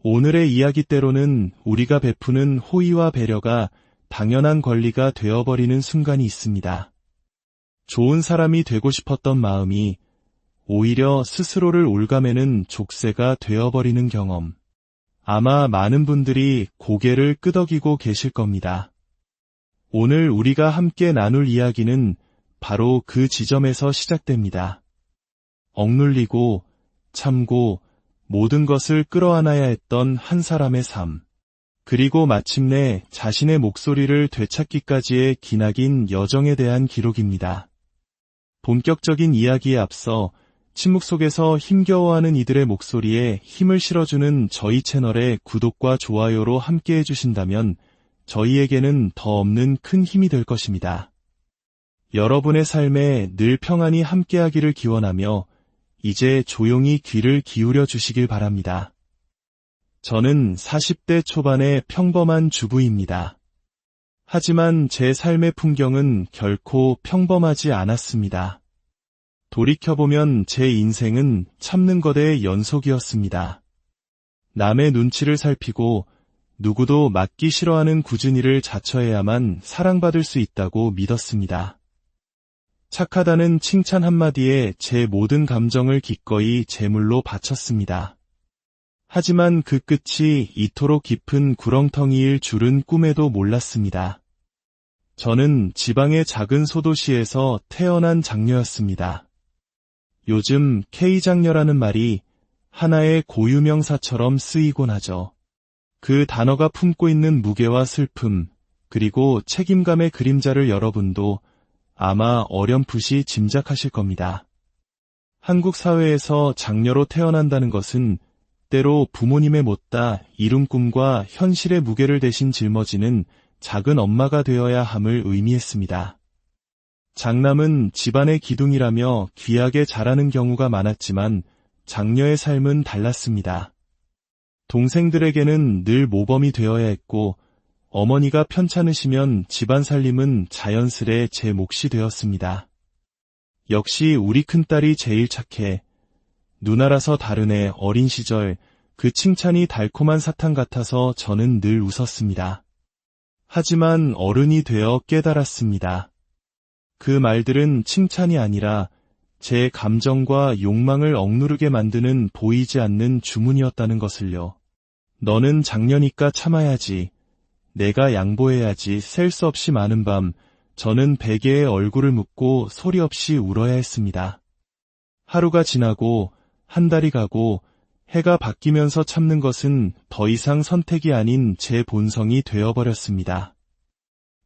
오늘의 이야기 때로는 우리가 베푸는 호의와 배려가 당연한 권리가 되어버리는 순간이 있습니다. 좋은 사람이 되고 싶었던 마음이 오히려 스스로를 옭아매는 족쇄가 되어버리는 경험. 아마 많은 분들이 고개를 끄덕이고 계실 겁니다. 오늘 우리가 함께 나눌 이야기는 바로 그 지점에서 시작됩니다. 억눌리고 참고 모든 것을 끌어안아야 했던 한 사람의 삶. 그리고 마침내 자신의 목소리를 되찾기까지의 기나긴 여정에 대한 기록입니다. 본격적인 이야기에 앞서 침묵 속에서 힘겨워하는 이들의 목소리에 힘을 실어주는 저희 채널의 구독과 좋아요로 함께 해주신다면 저희에게는 더 없는 큰 힘이 될 것입니다. 여러분의 삶에 늘 평안이 함께하기를 기원하며 이제 조용히 귀를 기울여 주시길 바랍니다. 저는 40대 초반의 평범한 주부입니다. 하지만 제 삶의 풍경은 결코 평범하지 않았습니다. 돌이켜보면 제 인생은 참는 것의 연속이었습니다. 남의 눈치를 살피고 누구도 맡기 싫어하는 굳은 일을 자처해야만 사랑받을 수 있다고 믿었습니다. 착하다는 칭찬 한마디에 제 모든 감정을 기꺼이 제물로 바쳤습니다. 하지만 그 끝이 이토록 깊은 구렁텅이일 줄은 꿈에도 몰랐습니다. 저는 지방의 작은 소도시에서 태어난 장녀였습니다. 요즘 K장녀라는 말이 하나의 고유명사처럼 쓰이곤 하죠. 그 단어가 품고 있는 무게와 슬픔, 그리고 책임감의 그림자를 여러분도 아마 어렴풋이 짐작하실 겁니다. 한국 사회에서 장녀로 태어난다는 것은 때로 부모님의 못다 이룬 꿈과 현실의 무게를 대신 짊어지는 작은 엄마가 되어야 함을 의미했습니다. 장남은 집안의 기둥이라며 귀하게 자라는 경우가 많았지만 장녀의 삶은 달랐습니다. 동생들에게는 늘 모범이 되어야 했고 어머니가 편찮으시면 집안 살림은 자연스레 제 몫이 되었습니다. 역시 우리 큰딸이 제일 착해. 누나라서 다르네. 어린 시절 그 칭찬이 달콤한 사탕 같아서 저는 늘 웃었습니다. 하지만 어른이 되어 깨달았습니다. 그 말들은 칭찬이 아니라 제 감정과 욕망을 억누르게 만드는 보이지 않는 주문이었다는 것을요. 너는 장녀니까 참아야지. 내가 양보해야지. 셀 수 없이 많은 밤 저는 베개에 얼굴을 묻고 소리 없이 울어야 했습니다. 하루가 지나고 한 달이 가고 해가 바뀌면서 참는 것은 더 이상 선택이 아닌 제 본성이 되어버렸습니다.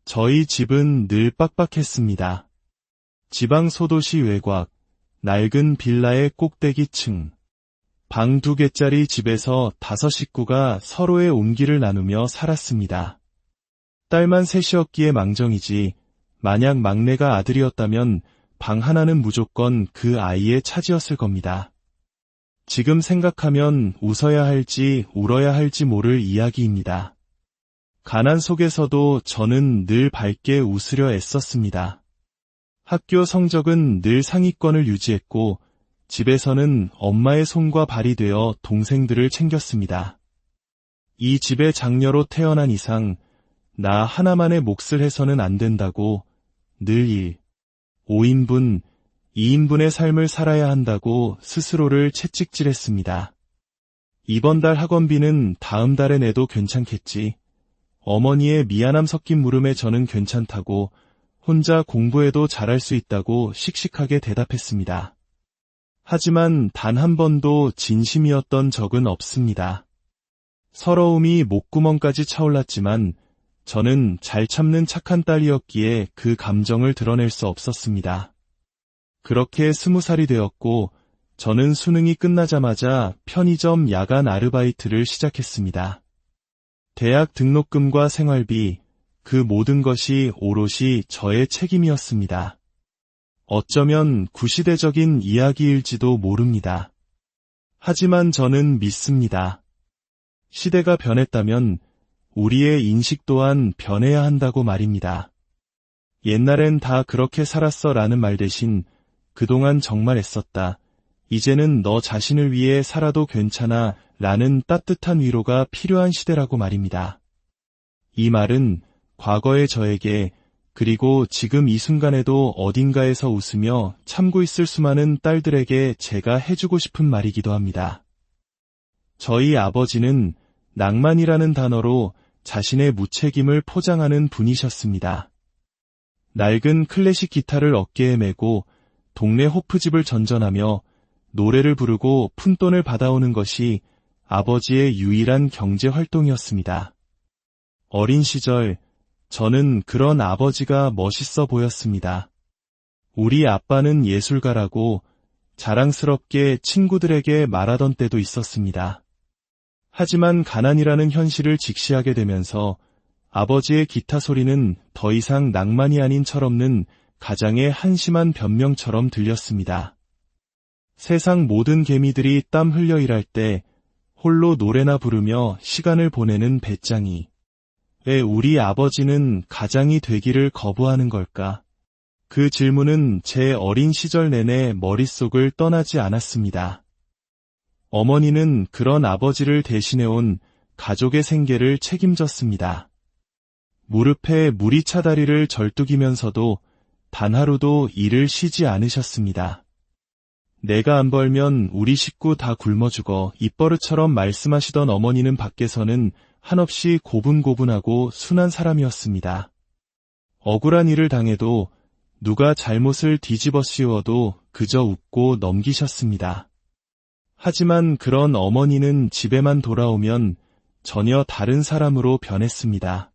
저희 집은 늘 빡빡했습니다. 지방 소도시 외곽, 낡은 빌라의 꼭대기층, 방 2개짜리 집에서 5 식구가 서로의 온기를 나누며 살았습니다. 딸만 셋이었기에 망정이지 만약 막내가 아들이었다면 방 하나는 무조건 그 아이의 차지였을 겁니다. 지금 생각하면 웃어야 할지 울어야 할지 모를 이야기입니다. 가난 속에서도 저는 늘 밝게 웃으려 애썼습니다. 학교 성적은 늘 상위권을 유지했고 집에서는 엄마의 손과 발이 되어 동생들을 챙겼습니다. 이 집의 장녀로 태어난 이상 나 하나만의 몫을 해서는 안 된다고 늘 5인분, 2인분의 삶을 살아야 한다고 스스로를 채찍질했습니다. 이번 달 학원비는 다음 달에 내도 괜찮겠지. 어머니의 미안함 섞인 물음에 저는 괜찮다고 혼자 공부해도 잘할 수 있다고 씩씩하게 대답했습니다. 하지만 단 한 번도 진심이었던 적은 없습니다. 서러움이 목구멍까지 차올랐지만 저는 잘 참는 착한 딸이었기에 그 감정을 드러낼 수 없었습니다. 그렇게 20살이 되었고 저는 수능이 끝나자마자 편의점 야간 아르바이트를 시작했습니다. 대학 등록금과 생활비, 그 모든 것이 오롯이 저의 책임이었습니다. 어쩌면 구시대적인 이야기일지도 모릅니다. 하지만 저는 믿습니다. 시대가 변했다면 우리의 인식 또한 변해야 한다고 말입니다. 옛날엔 다 그렇게 살았어 라는 말 대신 그동안 정말 애썼다. 이제는 너 자신을 위해 살아도 괜찮아 라는 따뜻한 위로가 필요한 시대라고 말입니다. 이 말은 과거의 저에게 그리고 지금 이 순간에도 어딘가에서 웃으며 참고 있을 수많은 딸들에게 제가 해주고 싶은 말이기도 합니다. 저희 아버지는 낭만이라는 단어로 자신의 무책임을 포장하는 분이셨습니다. 낡은 클래식 기타를 어깨에 메고 동네 호프집을 전전하며 노래를 부르고 푼돈을 받아오는 것이 아버지의 유일한 경제 활동이었습니다. 어린 시절 저는 그런 아버지가 멋있어 보였습니다. 우리 아빠는 예술가라고 자랑스럽게 친구들에게 말하던 때도 있었습니다. 하지만 가난이라는 현실을 직시하게 되면서 아버지의 기타 소리는 더 이상 낭만이 아닌 철없는 가장의 한심한 변명처럼 들렸습니다. 세상 모든 개미들이 땀 흘려 일할 때 홀로 노래나 부르며 시간을 보내는 배짱이. 왜 우리 아버지는 가장이 되기를 거부하는 걸까? 그 질문은 제 어린 시절 내내 머릿속을 떠나지 않았습니다. 어머니는 그런 아버지를 대신해온 가족의 생계를 책임졌습니다. 무릎에 물이 차 다리를 절뚝이면서도 단 하루도 일을 쉬지 않으셨습니다. 내가 안 벌면 우리 식구 다 굶어 죽어 입버릇처럼 말씀하시던 어머니는 밖에서는 한없이 고분고분하고 순한 사람이었습니다. 억울한 일을 당해도 누가 잘못을 뒤집어 씌워도 그저 웃고 넘기셨습니다. 하지만 그런 어머니는 집에만 돌아오면 전혀 다른 사람으로 변했습니다.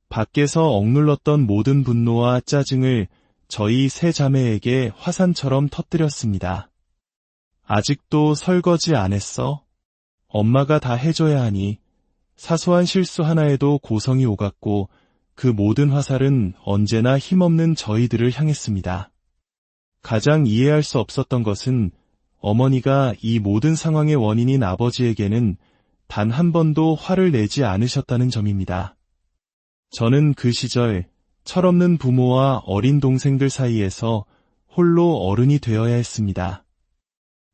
밖에서 억눌렀던 모든 분노와 짜증을 저희 세 자매에게 화산처럼 터뜨렸습니다. 아직도 설거지 안 했어? 엄마가 다 해줘야 하니. 사소한 실수 하나에도 고성이 오갔고 그 모든 화살은 언제나 힘없는 저희들을 향했습니다. 가장 이해할 수 없었던 것은 어머니가 이 모든 상황의 원인인 아버지에게는 단 한 번도 화를 내지 않으셨다는 점입니다. 저는 그 시절 철없는 부모와 어린 동생들 사이에서 홀로 어른이 되어야 했습니다.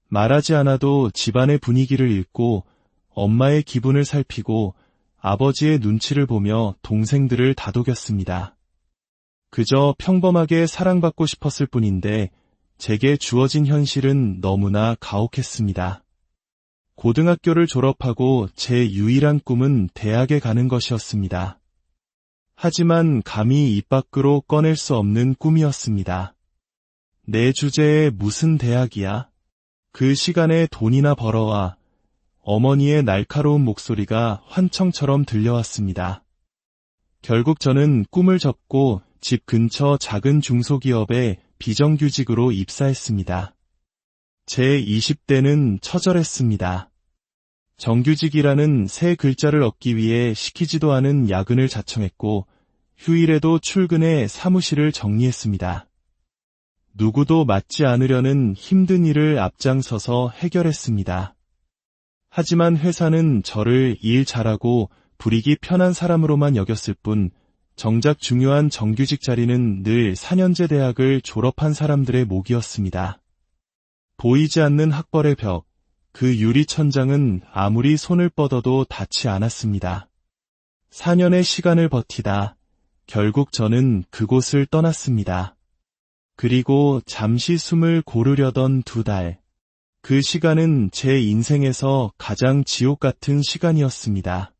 말하지 않아도 집안의 분위기를 읽고 엄마의 기분을 살피고 아버지의 눈치를 보며 동생들을 다독였습니다. 그저 평범하게 사랑받고 싶었을 뿐인데 제게 주어진 현실은 너무나 가혹했습니다. 고등학교를 졸업하고 제 유일한 꿈은 대학에 가는 것이었습니다. 하지만 감히 입 밖으로 꺼낼 수 없는 꿈이었습니다. 내 주제에 무슨 대학이야? 그 시간에 돈이나 벌어와. 어머니의 날카로운 목소리가 환청처럼 들려왔습니다. 결국 저는 꿈을 접고 집 근처 작은 중소기업에 비정규직으로 입사했습니다. 제 20대는 처절했습니다. 정규직이라는 세 글자를 얻기 위해 시키지도 않은 야근을 자청했고 휴일에도 출근해 사무실을 정리했습니다. 누구도 맡지 않으려는 힘든 일을 앞장서서 해결했습니다. 하지만 회사는 저를 일 잘하고 불이기 편한 사람으로만 여겼을 뿐 정작 중요한 정규직 자리는 늘 4년제 대학을 졸업한 사람들의 몫이었습니다. 보이지 않는 학벌의 벽, 그 유리 천장은 아무리 손을 뻗어도 닿지 않았습니다. 4년의 시간을 버티다 결국 저는 그곳을 떠났습니다. 그리고 잠시 숨을 고르려던 2달. 그 시간은 제 인생에서 가장 지옥 같은 시간이었습니다.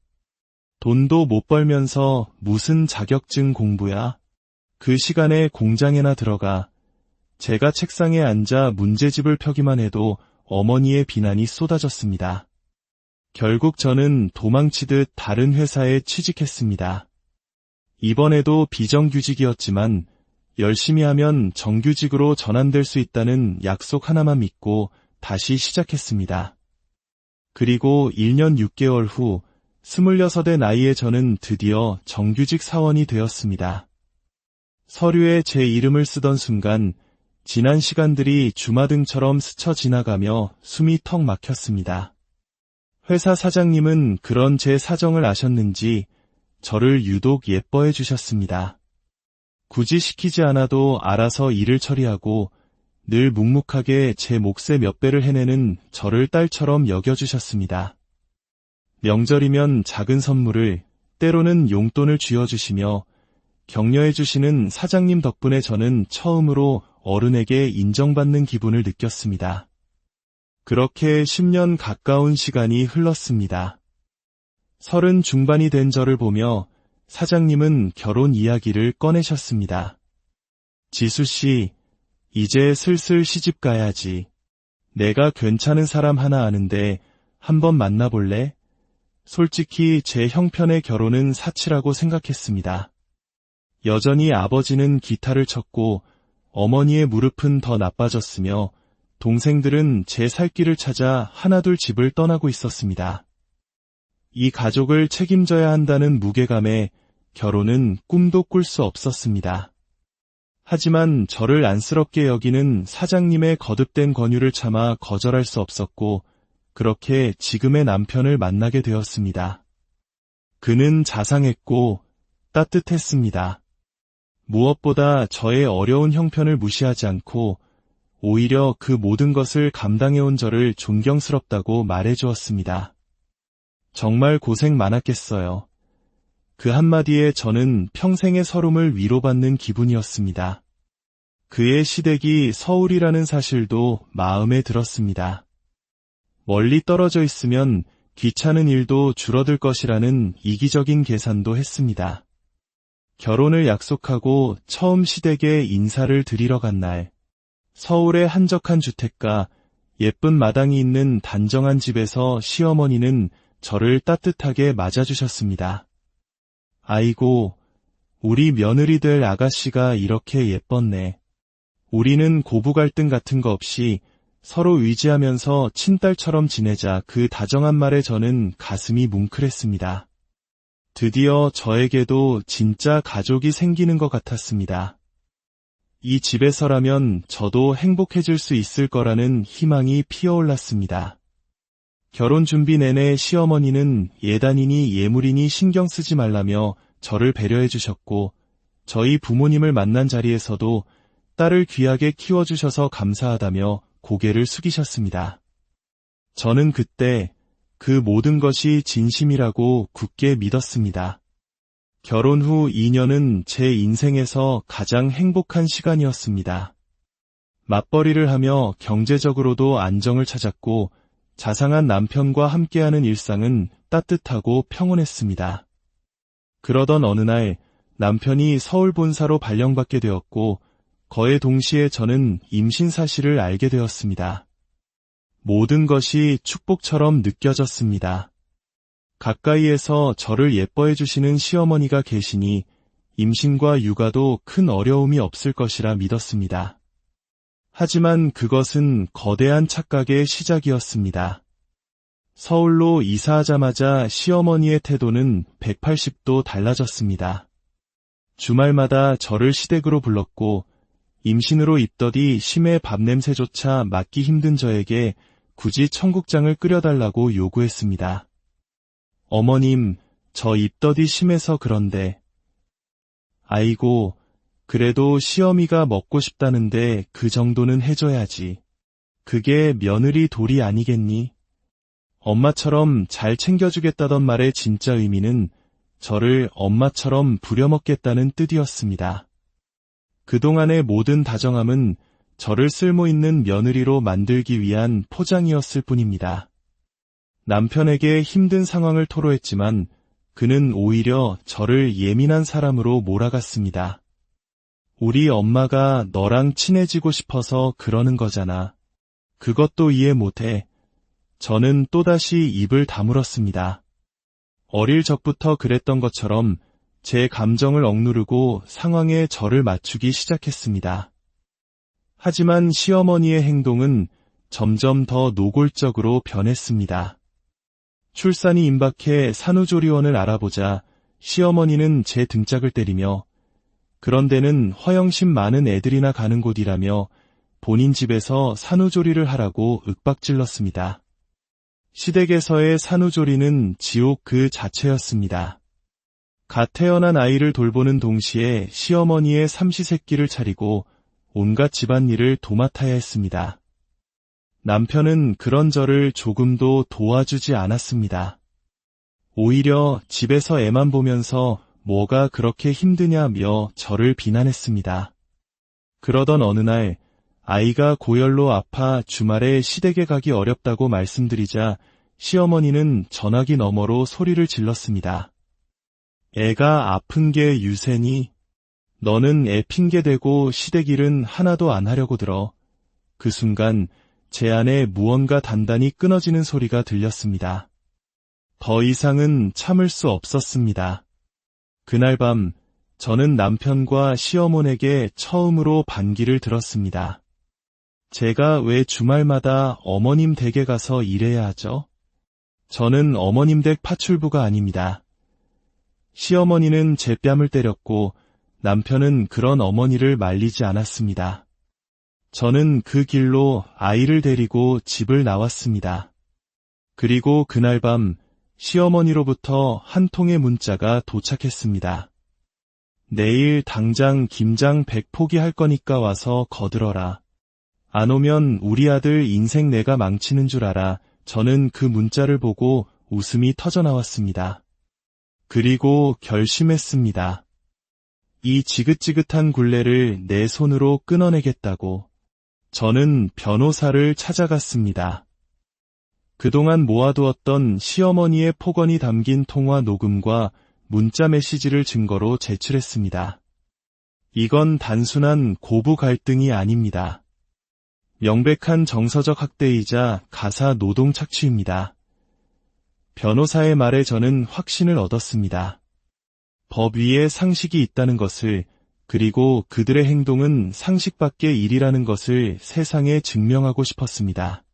돈도 못 벌면서 무슨 자격증 공부야? 그 시간에 공장에나 들어가. 제가 책상에 앉아 문제집을 펴기만 해도 어머니의 비난이 쏟아졌습니다. 결국 저는 도망치듯 다른 회사에 취직했습니다. 이번에도 비정규직이었지만 열심히 하면 정규직으로 전환될 수 있다는 약속 하나만 믿고 다시 시작했습니다. 그리고 1년 6개월 후 26의 나이에 저는 드디어 정규직 사원이 되었습니다. 서류에 제 이름을 쓰던 순간 지난 시간들이 주마등처럼 스쳐 지나가며 숨이 턱 막혔습니다. 회사 사장님은 그런 제 사정을 아셨는지 저를 유독 예뻐해 주셨습니다. 굳이 시키지 않아도 알아서 일을 처리하고 늘 묵묵하게 제 몫의 몇 배를 해내는 저를 딸처럼 여겨주셨습니다. 명절이면 작은 선물을, 때로는 용돈을 쥐어주시며 격려해주시는 사장님 덕분에 저는 처음으로 어른에게 인정받는 기분을 느꼈습니다. 그렇게 10년 가까운 시간이 흘렀습니다. 30 중반이 된 저를 보며 사장님은 결혼 이야기를 꺼내셨습니다. 지수씨, 이제 슬슬 시집 가야지. 내가 괜찮은 사람 하나 아는데 한번 만나볼래? 솔직히 제 형편의 결혼은 사치라고 생각했습니다. 여전히 아버지는 기타를 쳤고 어머니의 무릎은 더 나빠졌으며 동생들은 제 살 길을 찾아 하나둘 집을 떠나고 있었습니다. 이 가족을 책임져야 한다는 무게감에 결혼은 꿈도 꿀 수 없었습니다. 하지만 저를 안쓰럽게 여기는 사장님의 거듭된 권유를 참아 거절할 수 없었고 그렇게 지금의 남편을 만나게 되었습니다. 그는 자상했고 따뜻했습니다. 무엇보다 저의 어려운 형편을 무시하지 않고 오히려 그 모든 것을 감당해온 저를 존경스럽다고 말해주었습니다. 정말 고생 많았겠어요. 그 한마디에 저는 평생의 서름을 위로받는 기분이었습니다. 그의 시댁이 서울이라는 사실도 마음에 들었습니다. 멀리 떨어져 있으면 귀찮은 일도 줄어들 것이라는 이기적인 계산도 했습니다. 결혼을 약속하고 처음 시댁에 인사를 드리러 간 날, 서울의 한적한 주택가, 예쁜 마당이 있는 단정한 집에서 시어머니는 저를 따뜻하게 맞아주셨습니다. 아이고, 우리 며느리 될 아가씨가 이렇게 예뻤네. 우리는 고부 갈등 같은 거 없이 서로 의지하면서 친딸처럼 지내자. 그 다정한 말에 저는 가슴이 뭉클했습니다. 드디어 저에게도 진짜 가족이 생기는 것 같았습니다. 이 집에서라면 저도 행복해질 수 있을 거라는 희망이 피어올랐습니다. 결혼 준비 내내 시어머니는 예단이니 예물이니 신경 쓰지 말라며 저를 배려해 주셨고 저희 부모님을 만난 자리에서도 딸을 귀하게 키워주셔서 감사하다며 고개를 숙이셨습니다. 저는 그때 그 모든 것이 진심이라고 굳게 믿었습니다. 결혼 후 2년은 제 인생에서 가장 행복한 시간이었습니다. 맞벌이를 하며 경제적으로도 안정을 찾았고 자상한 남편과 함께하는 일상은 따뜻하고 평온했습니다. 그러던 어느 날 남편이 서울 본사로 발령받게 되었고 거의 동시에 저는 임신 사실을 알게 되었습니다. 모든 것이 축복처럼 느껴졌습니다. 가까이에서 저를 예뻐해 주시는 시어머니가 계시니 임신과 육아도 큰 어려움이 없을 것이라 믿었습니다. 하지만 그것은 거대한 착각의 시작이었습니다. 서울로 이사하자마자 시어머니의 태도는 180도 달라졌습니다. 주말마다 저를 시댁으로 불렀고 임신으로 입덧이 심해 밥냄새조차 맡기 힘든 저에게 굳이 청국장을 끓여달라고 요구했습니다. 어머님, 저 입덧이 심해서 그런데. 아이고, 그래도 시어미가 먹고 싶다는데 그 정도는 해줘야지. 그게 며느리 도리 아니겠니? 엄마처럼 잘 챙겨주겠다던 말의 진짜 의미는 저를 엄마처럼 부려먹겠다는 뜻이었습니다. 그동안의 모든 다정함은 저를 쓸모있는 며느리로 만들기 위한 포장이었을 뿐입니다. 남편에게 힘든 상황을 토로했지만 그는 오히려 저를 예민한 사람으로 몰아갔습니다. 우리 엄마가 너랑 친해지고 싶어서 그러는 거잖아. 그것도 이해 못해. 저는 또다시 입을 다물었습니다. 어릴 적부터 그랬던 것처럼 제 감정을 억누르고 상황에 저를 맞추기 시작했습니다. 하지만 시어머니의 행동은 점점 더 노골적으로 변했습니다. 출산이 임박해 산후조리원을 알아보자 시어머니는 제 등짝을 때리며 그런 데는 허영심 많은 애들이나 가는 곳이라며 본인 집에서 산후조리를 하라고 윽박질렀습니다. 시댁에서의 산후조리는 지옥 그 자체였습니다. 갓 태어난 아이를 돌보는 동시에 시어머니의 삼시세끼를 차리고 온갖 집안일을 도맡아야 했습니다. 남편은 그런 저를 조금도 도와주지 않았습니다. 오히려 집에서 애만 보면서 뭐가 그렇게 힘드냐며 저를 비난했습니다. 그러던 어느 날 아이가 고열로 아파 주말에 시댁에 가기 어렵다고 말씀드리자 시어머니는 전화기 너머로 소리를 질렀습니다. 애가 아픈 게 유세니? 너는 애 핑계대고 시댁 일은 하나도 안 하려고 들어. 그 순간 제 안에 무언가 단단히 끊어지는 소리가 들렸습니다. 더 이상은 참을 수 없었습니다. 그날 밤 저는 남편과 시어머니에게 처음으로 반기를 들었습니다. 제가 왜 주말마다 어머님 댁에 가서 일해야 하죠? 저는 어머님 댁 파출부가 아닙니다. 시어머니는 제 뺨을 때렸고 남편은 그런 어머니를 말리지 않았습니다. 저는 그 길로 아이를 데리고 집을 나왔습니다. 그리고 그날 밤 시어머니로부터 한 통의 문자가 도착했습니다. 내일 당장 김장 100포기 할 거니까 와서 거들어라. 안 오면 우리 아들 인생 내가 망치는 줄 알아. 저는 그 문자를 보고 웃음이 터져나왔습니다. 그리고 결심했습니다. 이 지긋지긋한 굴레를 내 손으로 끊어내겠다고. 저는 변호사를 찾아갔습니다. 그동안 모아두었던 시어머니의 폭언이 담긴 통화 녹음과 문자 메시지를 증거로 제출했습니다. 이건 단순한 고부 갈등이 아닙니다. 명백한 정서적 학대이자 가사 노동 착취입니다. 변호사의 말에 저는 확신을 얻었습니다. 법 위에 상식이 있다는 것을, 그리고 그들의 행동은 상식 밖의 일이라는 것을 세상에 증명하고 싶었습니다.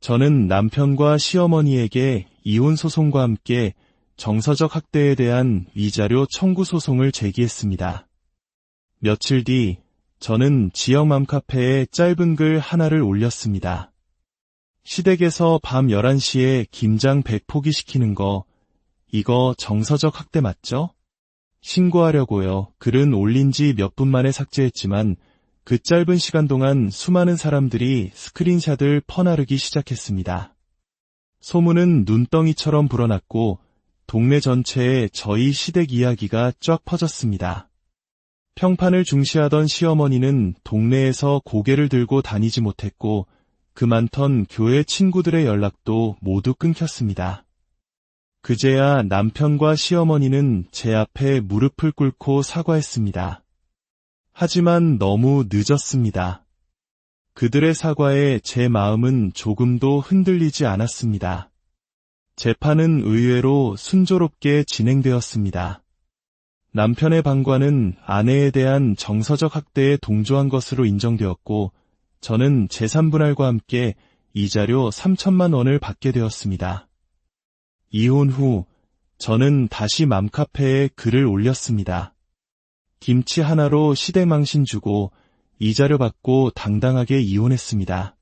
저는 남편과 시어머니에게 이혼 소송과 함께 정서적 학대에 대한 위자료 청구 소송을 제기했습니다. 며칠 뒤 저는 지역 맘카페에 짧은 글 하나를 올렸습니다. 시댁에서 밤 11시에 김장 100포기 시키는 거, 이거 정서적 학대 맞죠? 신고하려고요. 글은 올린 지 몇 분 만에 삭제했지만 그 짧은 시간 동안 수많은 사람들이 스크린샷을 퍼나르기 시작했습니다. 소문은 눈덩이처럼 불어났고 동네 전체에 저희 시댁 이야기가 쫙 퍼졌습니다. 평판을 중시하던 시어머니는 동네에서 고개를 들고 다니지 못했고 그 많던 교회 친구들의 연락도 모두 끊겼습니다. 그제야 남편과 시어머니는 제 앞에 무릎을 꿇고 사과했습니다. 하지만 너무 늦었습니다. 그들의 사과에 제 마음은 조금도 흔들리지 않았습니다. 재판은 의외로 순조롭게 진행되었습니다. 남편의 방관은 아내에 대한 정서적 학대에 동조한 것으로 인정되었고 저는 재산분할과 함께 이자료 3천만 원을 받게 되었습니다. 이혼 후 저는 다시 맘카페에 글을 올렸습니다. 김치 하나로 시댁망신 주고 이자료 받고 당당하게 이혼했습니다.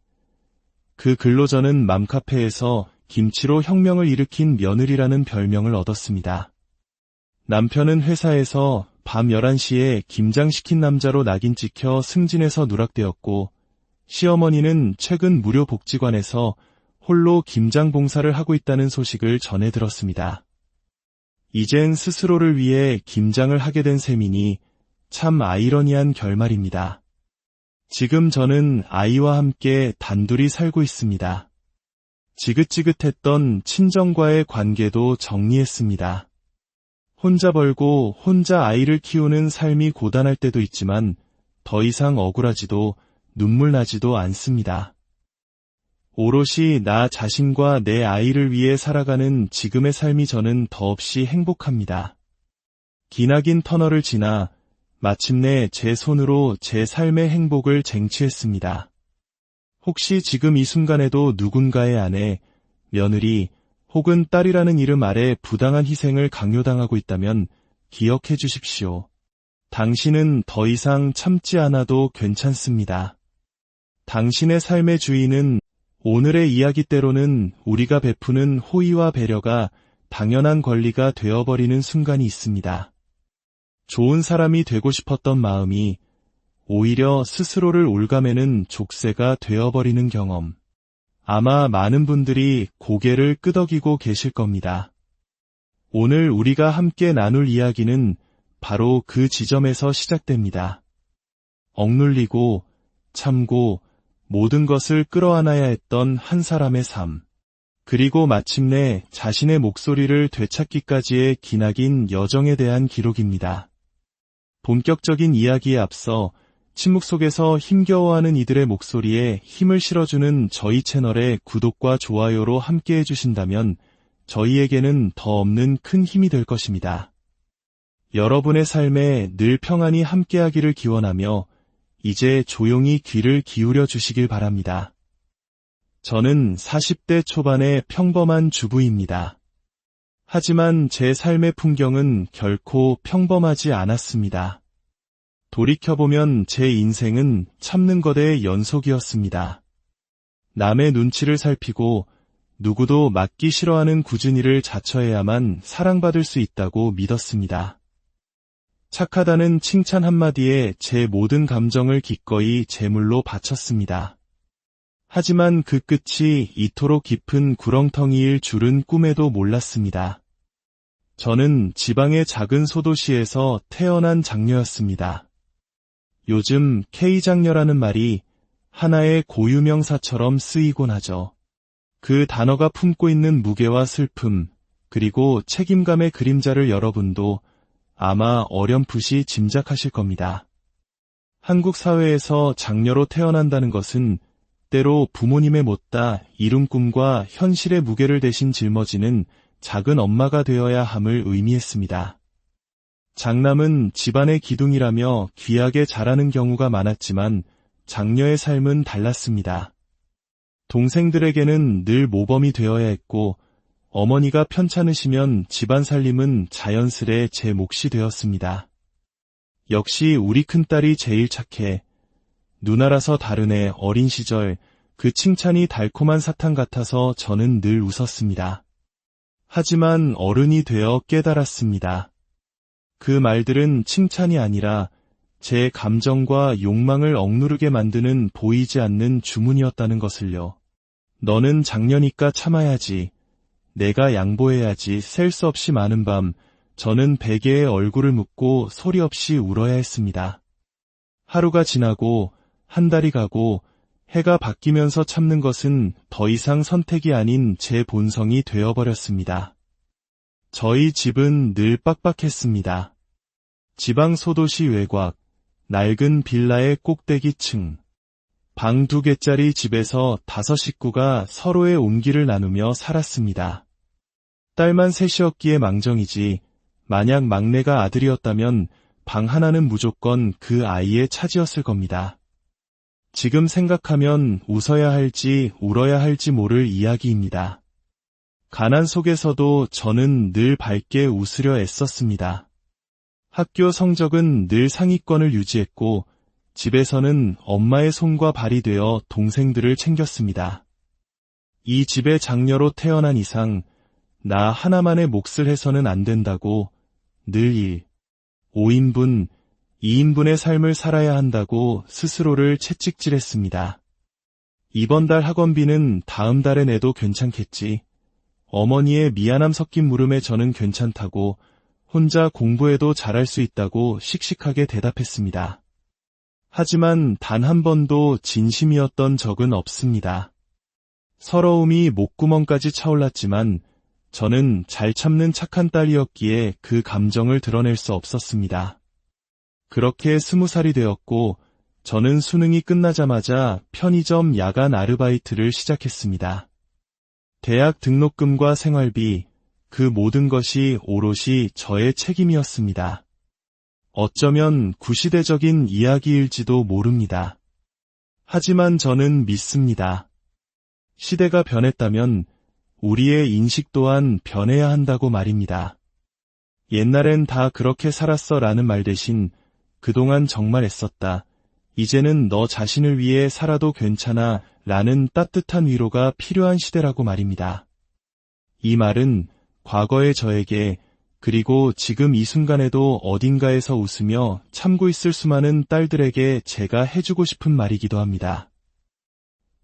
그 글로 저는 맘카페에서 김치로 혁명을 일으킨 며느리라는 별명을 얻었습니다. 남편은 회사에서 밤 11시에 김장시킨 남자로 낙인 찍혀 승진해서 누락되었고 시어머니는 최근 무료 복지관에서 홀로 김장 봉사를 하고 있다는 소식을 전해 들었습니다. 이젠 스스로를 위해 김장을 하게 된 셈이니 참 아이러니한 결말입니다. 지금 저는 아이와 함께 단둘이 살고 있습니다. 지긋지긋했던 친정과의 관계도 정리했습니다. 혼자 벌고 혼자 아이를 키우는 삶이 고단할 때도 있지만 더 이상 억울하지도 눈물 나지도 않습니다. 오롯이 나 자신과 내 아이를 위해 살아가는 지금의 삶이 저는 더없이 행복합니다. 기나긴 터널을 지나 마침내 제 손으로 제 삶의 행복을 쟁취했습니다. 혹시 지금 이 순간에도 누군가의 아내, 며느리 혹은 딸이라는 이름 아래 부당한 희생을 강요당하고 있다면 기억해 주십시오. 당신은 더 이상 참지 않아도 괜찮습니다. 당신의 삶의 주인은 오늘의 이야기대로는 우리가 베푸는 호의와 배려가 당연한 권리가 되어버리는 순간이 있습니다. 좋은 사람이 되고 싶었던 마음이 오히려 스스로를 옭아매는 족쇄가 되어버리는 경험. 아마 많은 분들이 고개를 끄덕이고 계실 겁니다. 오늘 우리가 함께 나눌 이야기는 바로 그 지점에서 시작됩니다. 억눌리고 참고 모든 것을 끌어안아야 했던 한 사람의 삶. 그리고 마침내 자신의 목소리를 되찾기까지의 기나긴 여정에 대한 기록입니다. 본격적인 이야기에 앞서 침묵 속에서 힘겨워하는 이들의 목소리에 힘을 실어주는 저희 채널의 구독과 좋아요로 함께 해주신다면 저희에게는 더 없는 큰 힘이 될 것입니다. 여러분의 삶에 늘 평안이 함께하기를 기원하며 이제 조용히 귀를 기울여 주시길 바랍니다. 저는 40대 초반의 평범한 주부입니다. 하지만 제 삶의 풍경은 결코 평범하지 않았습니다. 돌이켜보면 제 인생은 참는 것의 연속이었습니다. 남의 눈치를 살피고 누구도 맡기 싫어하는 꾸준히를 자처해야만 사랑받을 수 있다고 믿었습니다. 착하다는 칭찬 한마디에 제 모든 감정을 기꺼이 제물로 바쳤습니다. 하지만 그 끝이 이토록 깊은 구렁텅이일 줄은 꿈에도 몰랐습니다. 저는 지방의 작은 소도시에서 태어난 장녀였습니다. 요즘 K장녀라는 말이 하나의 고유명사처럼 쓰이곤 하죠. 그 단어가 품고 있는 무게와 슬픔, 그리고 책임감의 그림자를 여러분도 아마 어렴풋이 짐작하실 겁니다. 한국 사회에서 장녀로 태어난다는 것은 때로 부모님의 못다 이룬 꿈과 현실의 무게를 대신 짊어지는 작은 엄마가 되어야 함을 의미했습니다. 장남은 집안의 기둥이라며 귀하게 자라는 경우가 많았지만 장녀의 삶은 달랐습니다. 동생들에게는 늘 모범이 되어야 했고 어머니가 편찮으시면 집안 살림은 자연스레 제 몫이 되었습니다. 역시 우리 큰딸이 제일 착해. 누나라서 다르네. 어린 시절 그 칭찬이 달콤한 사탕 같아서 저는 늘 웃었습니다. 하지만 어른이 되어 깨달았습니다. 그 말들은 칭찬이 아니라 제 감정과 욕망을 억누르게 만드는 보이지 않는 주문이었다는 것을요. 너는 장녀니까 참아야지. 내가 양보해야지. 셀 수 없이 많은 밤 저는 베개에 얼굴을 묻고 소리 없이 울어야 했습니다. 하루가 지나고 한 달이 가고 해가 바뀌면서 참는 것은 더 이상 선택이 아닌 제 본성이 되어버렸습니다. 저희 집은 늘 빡빡했습니다. 지방 소도시 외곽, 낡은 빌라의 꼭대기층, 방 2개짜리 집에서 5 식구가 서로의 온기를 나누며 살았습니다. 딸만 셋이었기에 망정이지, 만약 막내가 아들이었다면 방 하나는 무조건 그 아이의 차지였을 겁니다. 지금 생각하면 웃어야 할지 울어야 할지 모를 이야기입니다. 가난 속에서도 저는 늘 밝게 웃으려 애썼습니다. 학교 성적은 늘 상위권을 유지했고 집에서는 엄마의 손과 발이 되어 동생들을 챙겼습니다. 이 집의 장녀로 태어난 이상 나 하나만의 몫을 해서는 안 된다고 늘 5인분, 2인분의 삶을 살아야 한다고 스스로를 채찍질했습니다. 이번 달 학원비는 다음 달에 내도 괜찮겠지. 어머니의 미안함 섞인 물음에 저는 괜찮다고 혼자 공부해도 잘할 수 있다고 씩씩하게 대답했습니다. 하지만 단 한 번도 진심이었던 적은 없습니다. 서러움이 목구멍까지 차올랐지만 저는 잘 참는 착한 딸이었기에 그 감정을 드러낼 수 없었습니다. 그렇게 20살이 되었고 저는 수능이 끝나자마자 편의점 야간 아르바이트를 시작했습니다. 대학 등록금과 생활비, 그 모든 것이 오롯이 저의 책임이었습니다. 어쩌면 구시대적인 이야기일지도 모릅니다. 하지만 저는 믿습니다. 시대가 변했다면 우리의 인식 또한 변해야 한다고 말입니다. 옛날엔 다 그렇게 살았어 라는 말 대신 그동안 정말 애썼다. 이제는 너 자신을 위해 살아도 괜찮아 라는 따뜻한 위로가 필요한 시대라고 말입니다. 이 말은 과거의 저에게 그리고 지금 이 순간에도 어딘가에서 웃으며 참고 있을 수많은 딸들에게 제가 해주고 싶은 말이기도 합니다.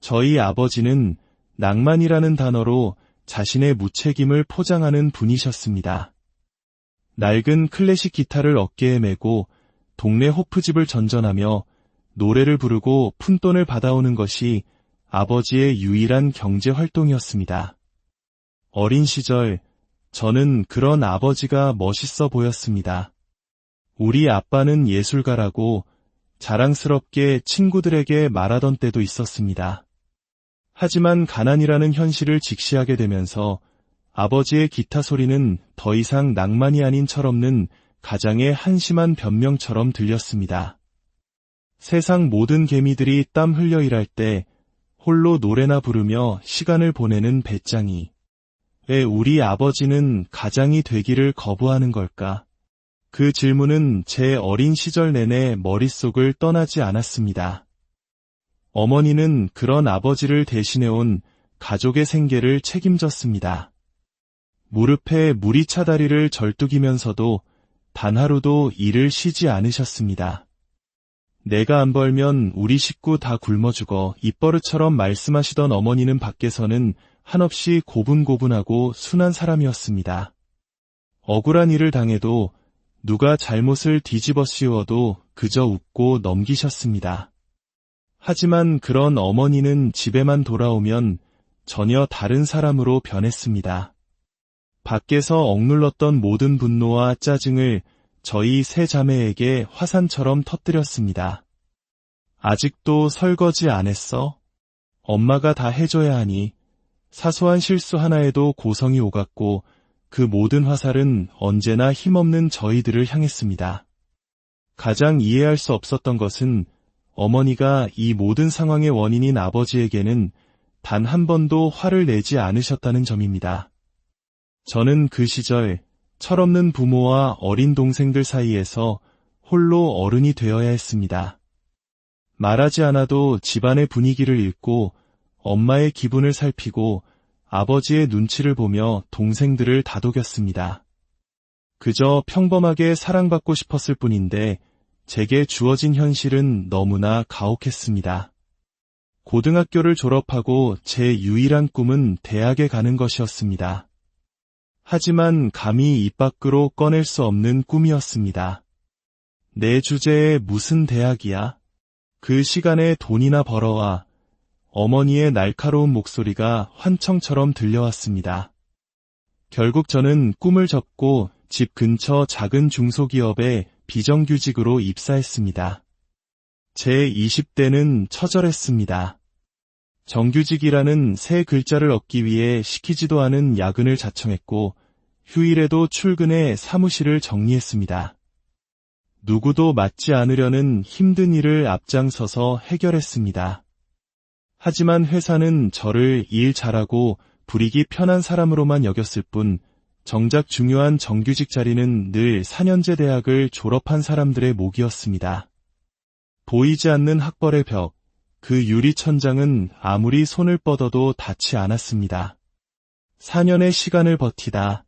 저희 아버지는 낭만이라는 단어로 자신의 무책임을 포장하는 분이셨습니다. 낡은 클래식 기타를 어깨에 메고 동네 호프집을 전전하며 노래를 부르고 푼돈을 받아오는 것이 아버지의 유일한 경제 활동이었습니다. 어린 시절 저는 그런 아버지가 멋있어 보였습니다. 우리 아빠는 예술가라고 자랑스럽게 친구들에게 말하던 때도 있었습니다. 하지만 가난이라는 현실을 직시하게 되면서 아버지의 기타 소리는 더 이상 낭만이 아닌 철없는 가장의 한심한 변명처럼 들렸습니다. 세상 모든 개미들이 땀 흘려 일할 때 홀로 노래나 부르며 시간을 보내는 배짱이. 왜 우리 아버지는 가장이 되기를 거부하는 걸까? 그 질문은 제 어린 시절 내내 머릿속을 떠나지 않았습니다. 어머니는 그런 아버지를 대신해온 가족의 생계를 책임졌습니다. 무릎에 물이 차 다리를 절뚝이면서도 단 하루도 일을 쉬지 않으셨습니다. 내가 안 벌면 우리 식구 다 굶어 죽어 입버릇처럼 말씀하시던 어머니는 밖에서는 한없이 고분고분하고 순한 사람이었습니다. 억울한 일을 당해도 누가 잘못을 뒤집어 씌워도 그저 웃고 넘기셨습니다. 하지만 그런 어머니는 집에만 돌아오면 전혀 다른 사람으로 변했습니다. 밖에서 억눌렀던 모든 분노와 짜증을 저희 세 자매에게 화산처럼 터뜨렸습니다. 아직도 설거지 안 했어? 엄마가 다 해줘야 하니. 사소한 실수 하나에도 고성이 오갔고 그 모든 화살은 언제나 힘없는 저희들을 향했습니다. 가장 이해할 수 없었던 것은 어머니가 이 모든 상황의 원인인 아버지에게는 단 한 번도 화를 내지 않으셨다는 점입니다. 저는 그 시절 철없는 부모와 어린 동생들 사이에서 홀로 어른이 되어야 했습니다. 말하지 않아도 집안의 분위기를 읽고 엄마의 기분을 살피고 아버지의 눈치를 보며 동생들을 다독였습니다. 그저 평범하게 사랑받고 싶었을 뿐인데 제게 주어진 현실은 너무나 가혹했습니다. 고등학교를 졸업하고 제 유일한 꿈은 대학에 가는 것이었습니다. 하지만 감히 입 밖으로 꺼낼 수 없는 꿈이었습니다. 내 주제에 무슨 대학이야? 그 시간에 돈이나 벌어와. 어머니의 날카로운 목소리가 환청처럼 들려왔습니다. 결국 저는 꿈을 접고 집 근처 작은 중소기업에 비정규직으로 입사했습니다. 제 20대는 처절했습니다. 정규직이라는 세 글자를 얻기 위해 시키지도 않은 야근을 자청했고 휴일에도 출근해 사무실을 정리했습니다. 누구도 맡지 않으려는 힘든 일을 앞장서서 해결했습니다. 하지만 회사는 저를 일 잘하고 불이기 편한 사람으로만 여겼을 뿐 정작 중요한 정규직 자리는 늘 4년제 대학을 졸업한 사람들의 몫이었습니다. 보이지 않는 학벌의 벽, 그 유리천장은 아무리 손을 뻗어도 닿지 않았습니다. 4년의 시간을 버티다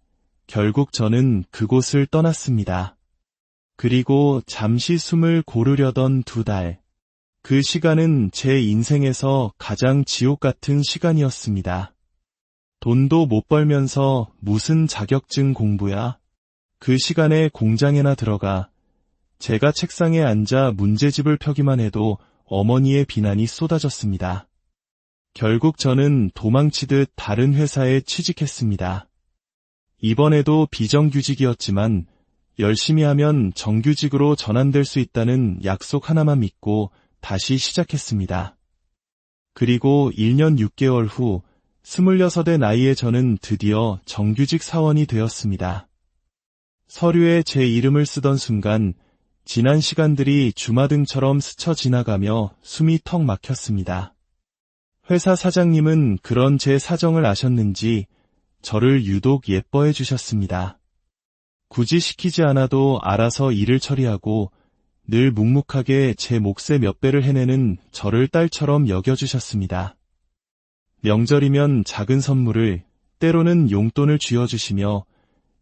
결국 저는 그곳을 떠났습니다. 그리고 잠시 숨을 고르려던 2달. 그 시간은 제 인생에서 가장 지옥 같은 시간이었습니다. 돈도 못 벌면서 무슨 자격증 공부야? 그 시간에 공장에나 들어가. 제가 책상에 앉아 문제집을 펴기만 해도 어머니의 비난이 쏟아졌습니다. 결국 저는 도망치듯 다른 회사에 취직했습니다. 이번에도 비정규직이었지만 열심히 하면 정규직으로 전환될 수 있다는 약속 하나만 믿고 다시 시작했습니다. 그리고 1년 6개월 후 26의 나이에 저는 드디어 정규직 사원이 되었습니다. 서류에 제 이름을 쓰던 순간 지난 시간들이 주마등처럼 스쳐 지나가며 숨이 턱 막혔습니다. 회사 사장님은 그런 제 사정을 아셨는지 저를 유독 예뻐해 주셨습니다. 굳이 시키지 않아도 알아서 일을 처리하고 늘 묵묵하게 제 몫의 몇 배를 해내는 저를 딸처럼 여겨주셨습니다. 명절이면 작은 선물을, 때로는 용돈을 쥐어주시며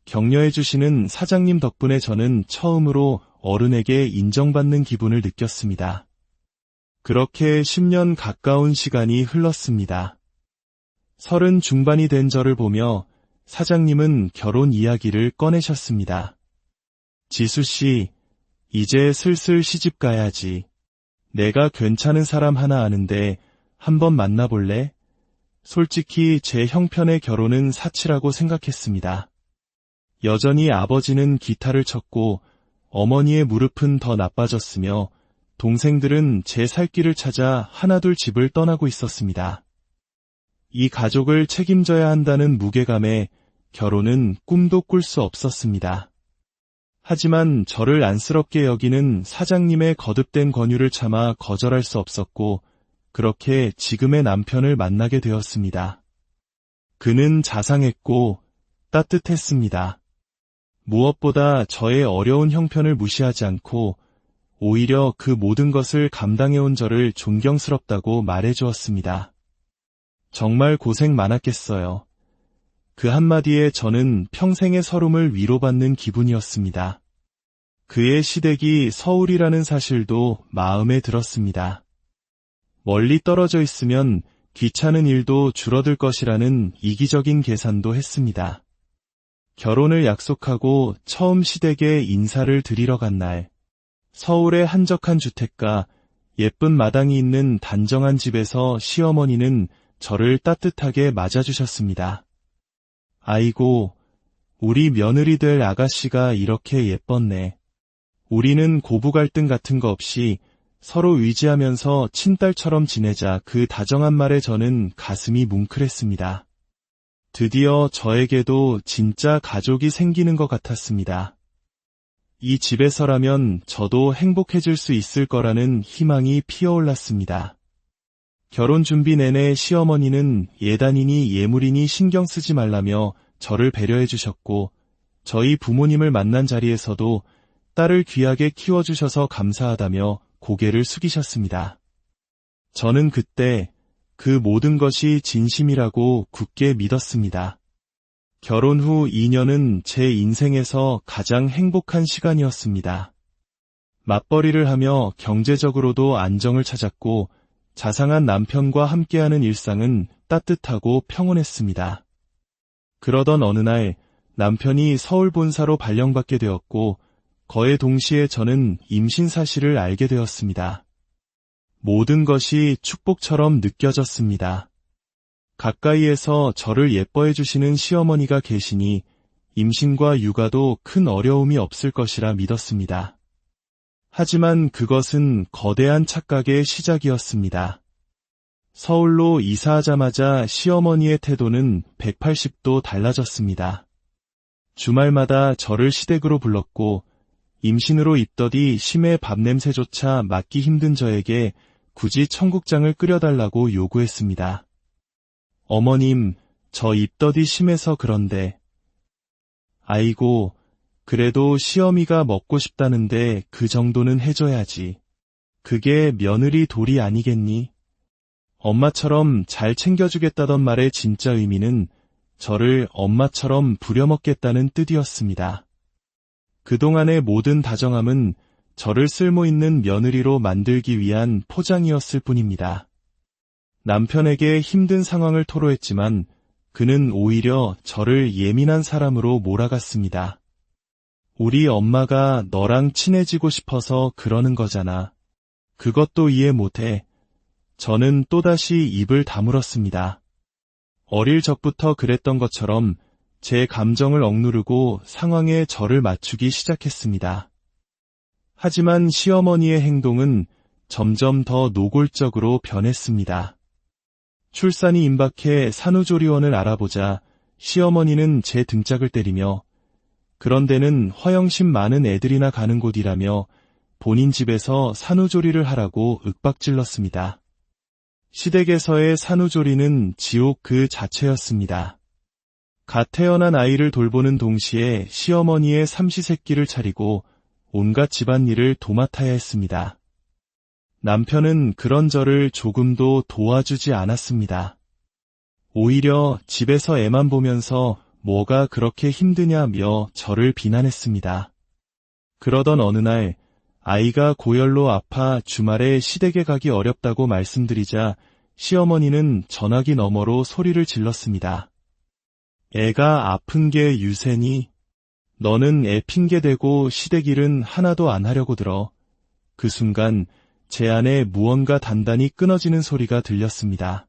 격려해주시는 사장님 덕분에 저는 처음으로 어른에게 인정받는 기분을 느꼈습니다. 그렇게 10년 가까운 시간이 흘렀습니다. 30 중반이 된 저를 보며 사장님은 결혼 이야기를 꺼내셨습니다. 지수씨, 이제 슬슬 시집 가야지. 내가 괜찮은 사람 하나 아는데 한번 만나볼래? 솔직히 제 형편의 결혼은 사치라고 생각했습니다. 여전히 아버지는 기타를 쳤고 어머니의 무릎은 더 나빠졌으며 동생들은 제 살 길을 찾아 하나둘 집을 떠나고 있었습니다. 이 가족을 책임져야 한다는 무게감에 결혼은 꿈도 꿀 수 없었습니다. 하지만 저를 안쓰럽게 여기는 사장님의 거듭된 권유를 참아 거절할 수 없었고 그렇게 지금의 남편을 만나게 되었습니다. 그는 자상했고 따뜻했습니다. 무엇보다 저의 어려운 형편을 무시하지 않고 오히려 그 모든 것을 감당해온 저를 존경스럽다고 말해주었습니다. 정말 고생 많았겠어요. 그 한마디에 저는 평생의 서름을 위로받는 기분이었습니다. 그의 시댁이 서울이라는 사실도 마음에 들었습니다. 멀리 떨어져 있으면 귀찮은 일도 줄어들 것이라는 이기적인 계산도 했습니다. 결혼을 약속하고 처음 시댁에 인사를 드리러 간 날, 서울의 한적한 주택가, 예쁜 마당이 있는 단정한 집에서 시어머니는 저를 따뜻하게 맞아주셨습니다. 아이고, 우리 며느리 될 아가씨가 이렇게 예뻤네. 우리는 고부 갈등 같은 거 없이 서로 의지하면서 친딸처럼 지내자. 그 다정한 말에 저는 가슴이 뭉클했습니다. 드디어 저에게도 진짜 가족이 생기는 것 같았습니다. 이 집에서라면 저도 행복해질 수 있을 거라는 희망이 피어올랐습니다. 결혼 준비 내내 시어머니는 예단이니 예물이니 신경 쓰지 말라며 저를 배려해 주셨고 저희 부모님을 만난 자리에서도 딸을 귀하게 키워주셔서 감사하다며 고개를 숙이셨습니다. 저는 그때 그 모든 것이 진심이라고 굳게 믿었습니다. 결혼 후 2년은 제 인생에서 가장 행복한 시간이었습니다. 맞벌이를 하며 경제적으로도 안정을 찾았고 자상한 남편과 함께하는 일상은 따뜻하고 평온했습니다. 그러던 어느 날 남편이 서울 본사로 발령받게 되었고 거의 동시에 저는 임신 사실을 알게 되었습니다. 모든 것이 축복처럼 느껴졌습니다. 가까이에서 저를 예뻐해 주시는 시어머니가 계시니 임신과 육아도 큰 어려움이 없을 것이라 믿었습니다. 하지만 그것은 거대한 착각의 시작이었습니다. 서울로 이사하자마자 시어머니의 태도는 180도 달라졌습니다. 주말마다 저를 시댁으로 불렀고 임신으로 입덧이 심해 밥냄새조차 맡기 힘든 저에게 굳이 청국장을 끓여달라고 요구했습니다. 어머님, 저 입덧이 심해서 그런데. 아이고, 그래도 시어미가 먹고 싶다는데 그 정도는 해줘야지. 그게 며느리 도리 아니겠니? 엄마처럼 잘 챙겨주겠다던 말의 진짜 의미는 저를 엄마처럼 부려먹겠다는 뜻이었습니다. 그동안의 모든 다정함은 저를 쓸모있는 며느리로 만들기 위한 포장이었을 뿐입니다. 남편에게 힘든 상황을 토로했지만 그는 오히려 저를 예민한 사람으로 몰아갔습니다. 우리 엄마가 너랑 친해지고 싶어서 그러는 거잖아. 그것도 이해 못해. 저는 또다시 입을 다물었습니다. 어릴 적부터 그랬던 것처럼 제 감정을 억누르고 상황에 저를 맞추기 시작했습니다. 하지만 시어머니의 행동은 점점 더 노골적으로 변했습니다. 출산이 임박해 산후조리원을 알아보자 시어머니는 제 등짝을 때리며 그런 데는 허영심 많은 애들이나 가는 곳이라며 본인 집에서 산후조리를 하라고 윽박질렀습니다. 시댁에서의 산후조리는 지옥 그 자체였습니다. 갓 태어난 아이를 돌보는 동시에 시어머니의 삼시세끼를 차리고 온갖 집안일을 도맡아야 했습니다. 남편은 그런 저를 조금도 도와주지 않았습니다. 오히려 집에서 애만 보면서 뭐가 그렇게 힘드냐며 저를 비난했습니다. 그러던 어느 날 아이가 고열로 아파 주말에 시댁에 가기 어렵다고 말씀드리자 시어머니는 전화기 너머로 소리를 질렀습니다. 애가 아픈 게 유세니? 너는 애 핑계대고 시댁 일은 하나도 안 하려고 들어. 그 순간 제 안에 무언가 단단히 끊어지는 소리가 들렸습니다.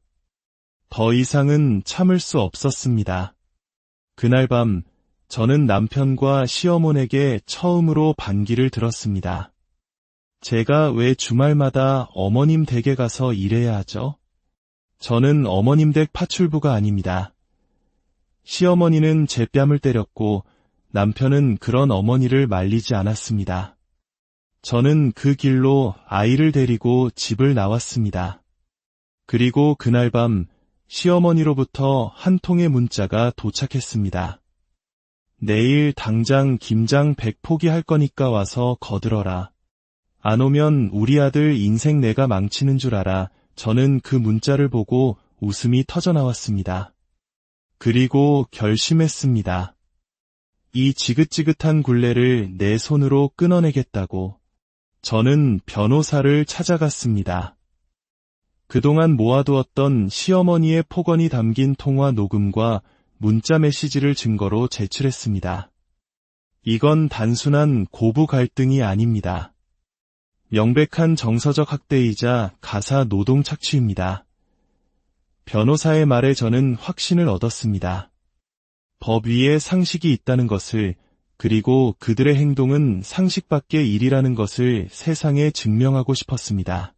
더 이상은 참을 수 없었습니다. 그날 밤 저는 남편과 시어머니에게 처음으로 반기를 들었습니다. 제가 왜 주말마다 어머님 댁에 가서 일해야 하죠? 저는 어머님 댁 파출부가 아닙니다. 시어머니는 제 뺨을 때렸고 남편은 그런 어머니를 말리지 않았습니다. 저는 그 길로 아이를 데리고 집을 나왔습니다. 그리고 그날 밤 시어머니로부터 한 통의 문자가 도착했습니다. 내일 당장 김장 100포기 할 거니까 와서 거들어라. 안 오면 우리 아들 인생 내가 망치는 줄 알아. 저는 그 문자를 보고 웃음이 터져나왔습니다. 그리고 결심했습니다. 이 지긋지긋한 굴레를 내 손으로 끊어내겠다고. 저는 변호사를 찾아갔습니다. 그동안 모아두었던 시어머니의 폭언이 담긴 통화 녹음과 문자 메시지를 증거로 제출했습니다. 이건 단순한 고부 갈등이 아닙니다. 명백한 정서적 학대이자 가사 노동 착취입니다. 변호사의 말에 저는 확신을 얻었습니다. 법 위에 상식이 있다는 것을, 그리고 그들의 행동은 상식 밖의 일이라는 것을 세상에 증명하고 싶었습니다.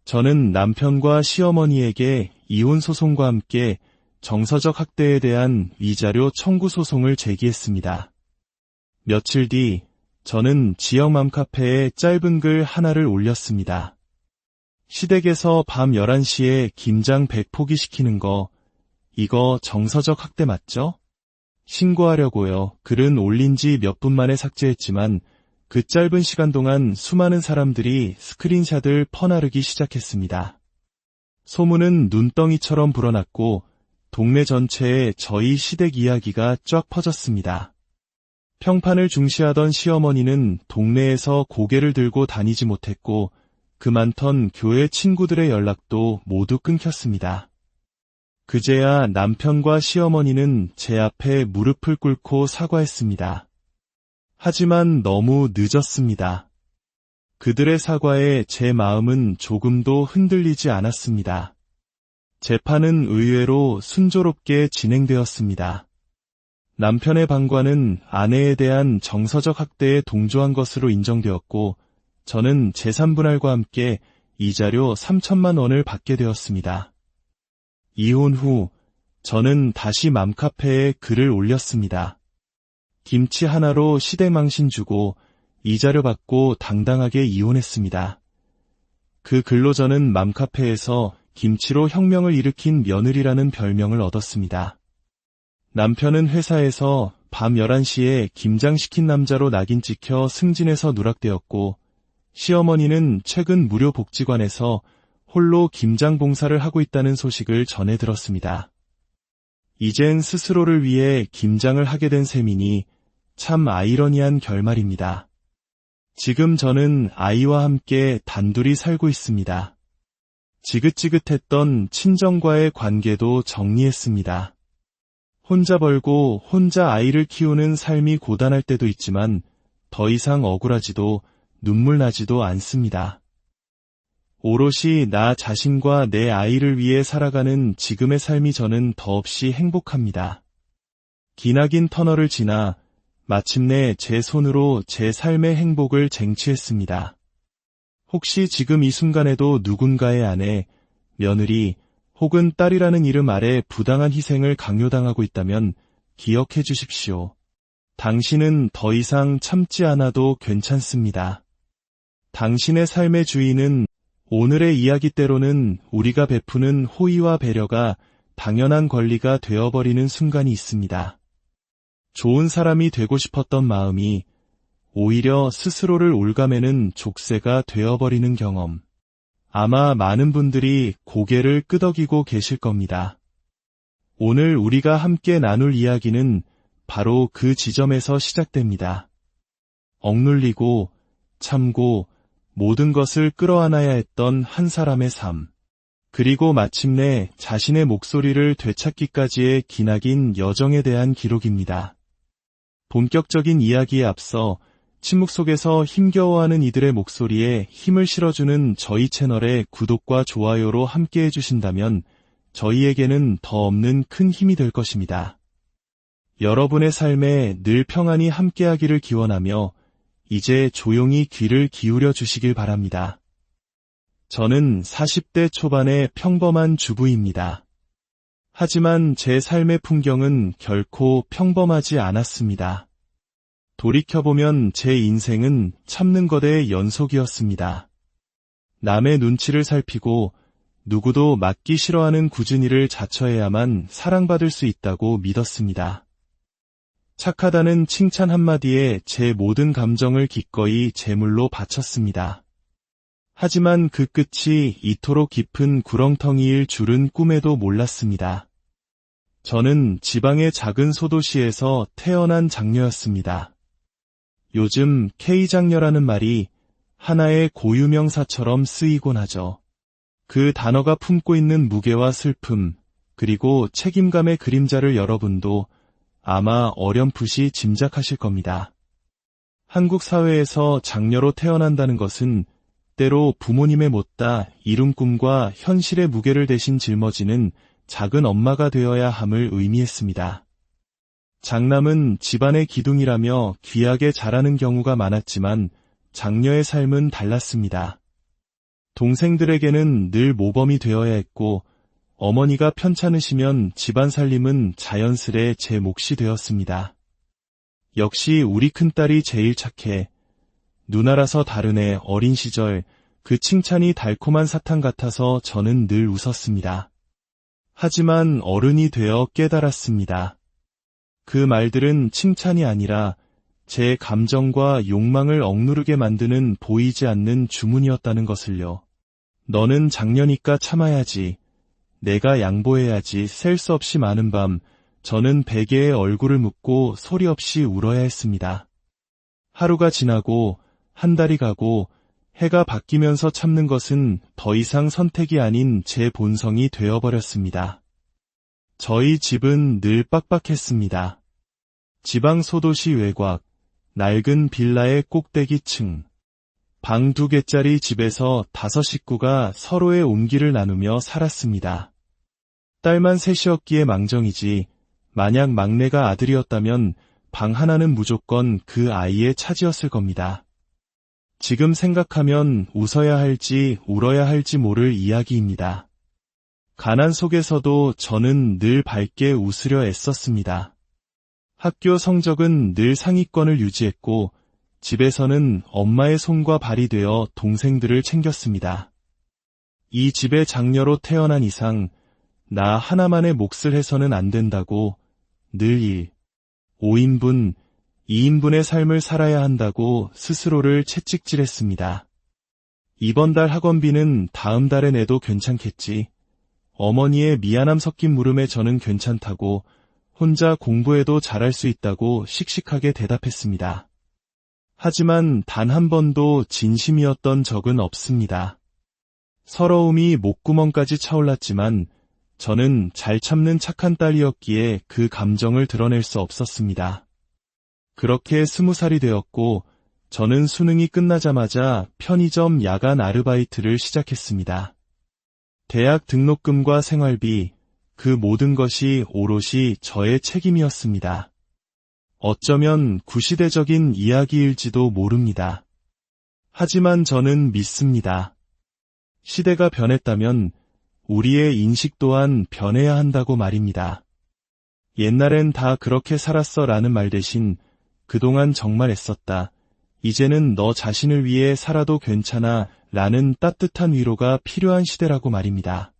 저는 남편과 시어머니에게 이혼 소송과 함께 정서적 학대에 대한 위자료 청구 소송을 제기했습니다. 며칠 뒤 저는 지역 맘카페에 짧은 글 하나를 올렸습니다. 시댁에서 밤 11시에 김장 100포기 시키는 거, 이거 정서적 학대 맞죠? 신고하려고요. 글은 올린 지 몇 분 만에 삭제했지만 그 짧은 시간 동안 수많은 사람들이 스크린샷을 퍼나르기 시작했습니다. 소문은 눈덩이처럼 불어났고 동네 전체에 저희 시댁 이야기가 쫙 퍼졌습니다. 평판을 중시하던 시어머니는 동네에서 고개를 들고 다니지 못했고 그 많던 교회 친구들의 연락도 모두 끊겼습니다. 그제야 남편과 시어머니는 제 앞에 무릎을 꿇고 사과했습니다. 하지만 너무 늦었습니다. 그들의 사과에 제 마음은 조금도 흔들리지 않았습니다. 재판은 의외로 순조롭게 진행되었습니다. 남편의 방관은 아내에 대한 정서적 학대에 동조한 것으로 인정되었고 저는 재산분할과 함께 이자료 3천만 원을 받게 되었습니다. 이혼 후 저는 다시 맘카페에 글을 올렸습니다. 김치 하나로 시댁 망신 주고 이자료 받고 당당하게 이혼했습니다. 그 글로 저는 맘카페에서 김치로 혁명을 일으킨 며느리라는 별명을 얻었습니다. 남편은 회사에서 밤 11시에 김장시킨 남자로 낙인 찍혀 승진해서 누락되었고 시어머니는 최근 무료 복지관에서 홀로 김장 봉사를 하고 있다는 소식을 전해 들었습니다. 이젠 스스로를 위해 김장을 하게 된 셈이니 참 아이러니한 결말입니다. 지금 저는 아이와 함께 단둘이 살고 있습니다. 지긋지긋했던 친정과의 관계도 정리했습니다. 혼자 벌고 혼자 아이를 키우는 삶이 고단할 때도 있지만 더 이상 억울하지도 눈물 나지도 않습니다. 오롯이 나 자신과 내 아이를 위해 살아가는 지금의 삶이 저는 더없이 행복합니다. 기나긴 터널을 지나 마침내 제 손으로 제 삶의 행복을 쟁취했습니다. 혹시 지금 이 순간에도 누군가의 아내, 며느리 혹은 딸이라는 이름 아래 부당한 희생을 강요당하고 있다면 기억해 주십시오. 당신은 더 이상 참지 않아도 괜찮습니다. 당신의 삶의 주인은 오늘의 이야기대로는 우리가 베푸는 호의와 배려가 당연한 권리가 되어버리는 순간이 있습니다. 좋은 사람이 되고 싶었던 마음이 오히려 스스로를 올가매는 족쇄가 되어버리는 경험. 아마 많은 분들이 고개를 끄덕이고 계실 겁니다. 오늘 우리가 함께 나눌 이야기는 바로 그 지점에서 시작됩니다. 억눌리고 참고 모든 것을 끌어안아야 했던 한 사람의 삶. 그리고 마침내 자신의 목소리를 되찾기까지의 기나긴 여정에 대한 기록입니다. 본격적인 이야기에 앞서 침묵 속에서 힘겨워하는 이들의 목소리에 힘을 실어주는 저희 채널의 구독과 좋아요로 함께 해주신다면 저희에게는 더 없는 큰 힘이 될 것입니다. 여러분의 삶에 늘 평안이 함께하기를 기원하며 이제 조용히 귀를 기울여 주시길 바랍니다. 저는 40대 초반의 평범한 주부입니다. 하지만 제 삶의 풍경은 결코 평범하지 않았습니다. 돌이켜보면 제 인생은 참는 것의 연속이었습니다. 남의 눈치를 살피고 누구도 맡기 싫어하는 굳은 일을 자처해야만 사랑받을 수 있다고 믿었습니다. 착하다는 칭찬 한마디에 제 모든 감정을 기꺼이 제물로 바쳤습니다. 하지만 그 끝이 이토록 깊은 구렁텅이일 줄은 꿈에도 몰랐습니다. 저는 지방의 작은 소도시에서 태어난 장녀였습니다. 요즘 K장녀라는 말이 하나의 고유명사처럼 쓰이곤 하죠. 그 단어가 품고 있는 무게와 슬픔, 그리고 책임감의 그림자를 여러분도 아마 어렴풋이 짐작하실 겁니다. 한국 사회에서 장녀로 태어난다는 것은 때로 부모님의 못다 이룬 꿈과 현실의 무게를 대신 짊어지는 작은 엄마가 되어야 함을 의미했습니다. 장남은 집안의 기둥이라며 귀하게 자라는 경우가 많았지만 장녀의 삶은 달랐습니다. 동생들에게는 늘 모범이 되어야 했고 어머니가 편찮으시면 집안 살림은 자연스레 제 몫이 되었습니다. 역시 우리 큰딸이 제일 착해. 누나라서 다르네. 어린 시절 그 칭찬이 달콤한 사탕 같아서 저는 늘 웃었습니다. 하지만 어른이 되어 깨달았습니다. 그 말들은 칭찬이 아니라 제 감정과 욕망을 억누르게 만드는 보이지 않는 주문이었다는 것을요. 너는 장녀니까 참아야지. 내가 양보해야지. 셀 수 없이 많은 밤 저는 베개에 얼굴을 묻고 소리 없이 울어야 했습니다. 하루가 지나고 한 달이 가고 해가 바뀌면서 참는 것은 더 이상 선택이 아닌 제 본성이 되어버렸습니다. 저희 집은 늘 빡빡했습니다. 지방 소도시 외곽, 낡은 빌라의 꼭대기층, 방 2개짜리 집에서 5 식구가 서로의 온기를 나누며 살았습니다. 딸만 셋이었기에 망정이지, 만약 막내가 아들이었다면 방 하나는 무조건 그 아이의 차지였을 겁니다. 지금 생각하면 웃어야 할지 울어야 할지 모를 이야기입니다. 가난 속에서도 저는 늘 밝게 웃으려 애썼습니다. 학교 성적은 늘 상위권을 유지했고 집에서는 엄마의 손과 발이 되어 동생들을 챙겼습니다. 이 집의 장녀로 태어난 이상 나 하나만의 몫을 해서는 안 된다고 늘 5인분, 2인분의 삶을 살아야 한다고 스스로를 채찍질했습니다. 이번 달 학원비는 다음 달에 내도 괜찮겠지. 어머니의 미안함 섞인 물음에 저는 괜찮다고 혼자 공부해도 잘할 수 있다고 씩씩하게 대답했습니다. 하지만 단 한 번도 진심이었던 적은 없습니다. 서러움이 목구멍까지 차올랐지만 저는 잘 참는 착한 딸이었기에 그 감정을 드러낼 수 없었습니다. 그렇게 20살이 되었고 저는 수능이 끝나자마자 편의점 야간 아르바이트를 시작했습니다. 대학 등록금과 생활비, 그 모든 것이 오롯이 저의 책임이었습니다. 어쩌면 구시대적인 이야기일지도 모릅니다. 하지만 저는 믿습니다. 시대가 변했다면 우리의 인식 또한 변해야 한다고 말입니다. 옛날엔 다 그렇게 살았어 라는 말 대신 그동안 정말 애썼다. 이제는 너 자신을 위해 살아도 괜찮아 라는 따뜻한 위로가 필요한 시대라고 말입니다.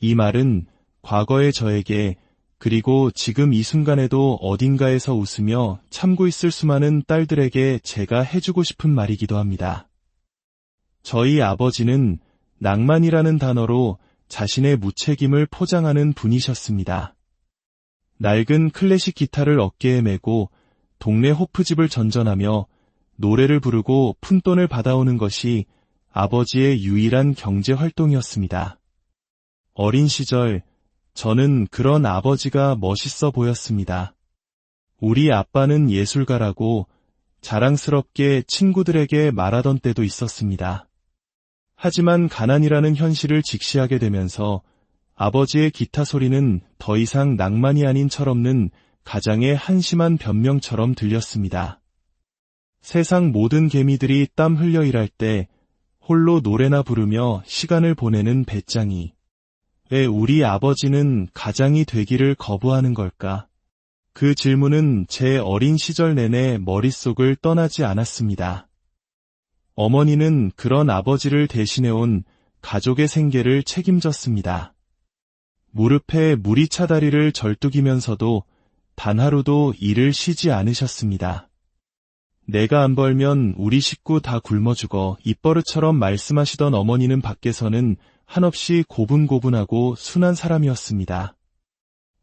이 말은 과거의 저에게 그리고 지금 이 순간에도 어딘가에서 웃으며 참고 있을 수많은 딸들에게 제가 해주고 싶은 말이기도 합니다. 저희 아버지는 낭만이라는 단어로 자신의 무책임을 포장하는 분이셨습니다. 낡은 클래식 기타를 어깨에 메고 동네 호프집을 전전하며 노래를 부르고 푼돈을 받아오는 것이 아버지의 유일한 경제 활동이었습니다. 어린 시절 저는 그런 아버지가 멋있어 보였습니다. 우리 아빠는 예술가라고 자랑스럽게 친구들에게 말하던 때도 있었습니다. 하지만 가난이라는 현실을 직시하게 되면서 아버지의 기타 소리는 더 이상 낭만이 아닌 철없는 가장의 한심한 변명처럼 들렸습니다. 세상 모든 개미들이 땀 흘려 일할 때 홀로 노래나 부르며 시간을 보내는 배짱이. 왜 우리 아버지는 가장이 되기를 거부하는 걸까? 그 질문은 제 어린 시절 내내 머릿속을 떠나지 않았습니다. 어머니는 그런 아버지를 대신해온 가족의 생계를 책임졌습니다. 무릎에 물이 차 다리를 절뚝이면서도 단 하루도 일을 쉬지 않으셨습니다. 내가 안 벌면 우리 식구 다 굶어 죽어 입버릇처럼 말씀하시던 어머니는 밖에서는 한없이 고분고분하고 순한 사람이었습니다.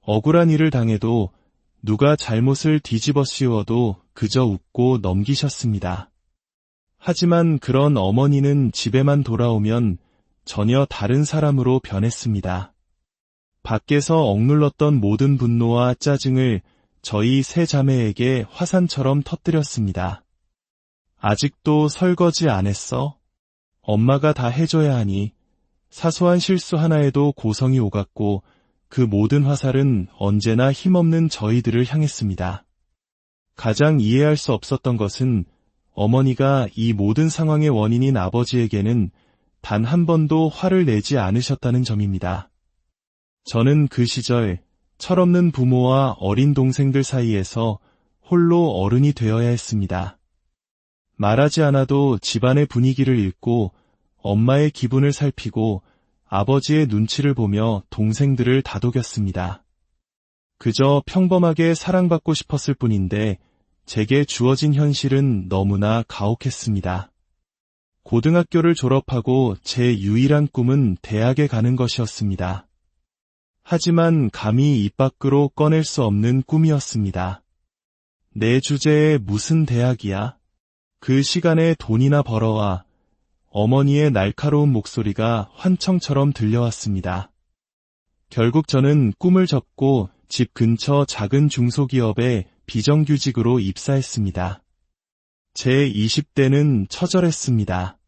억울한 일을 당해도 누가 잘못을 뒤집어 씌워도 그저 웃고 넘기셨습니다. 하지만 그런 어머니는 집에만 돌아오면 전혀 다른 사람으로 변했습니다. 밖에서 억눌렀던 모든 분노와 짜증을 저희 세 자매에게 화산처럼 터뜨렸습니다. 아직도 설거지 안 했어? 엄마가 다 해줘야 하니. 사소한 실수 하나에도 고성이 오갔고 그 모든 화살은 언제나 힘없는 저희들을 향했습니다. 가장 이해할 수 없었던 것은 어머니가 이 모든 상황의 원인인 아버지에게는 단 한 번도 화를 내지 않으셨다는 점입니다. 저는 그 시절 철없는 부모와 어린 동생들 사이에서 홀로 어른이 되어야 했습니다. 말하지 않아도 집안의 분위기를 읽고 엄마의 기분을 살피고 아버지의 눈치를 보며 동생들을 다독였습니다. 그저 평범하게 사랑받고 싶었을 뿐인데 제게 주어진 현실은 너무나 가혹했습니다. 고등학교를 졸업하고 제 유일한 꿈은 대학에 가는 것이었습니다. 하지만 감히 입 밖으로 꺼낼 수 없는 꿈이었습니다. 내 주제에 무슨 대학이야? 그 시간에 돈이나 벌어와. 어머니의 날카로운 목소리가 환청처럼 들려왔습니다. 결국 저는 꿈을 접고 집 근처 작은 중소기업에 비정규직으로 입사했습니다. 제 20대는 처절했습니다.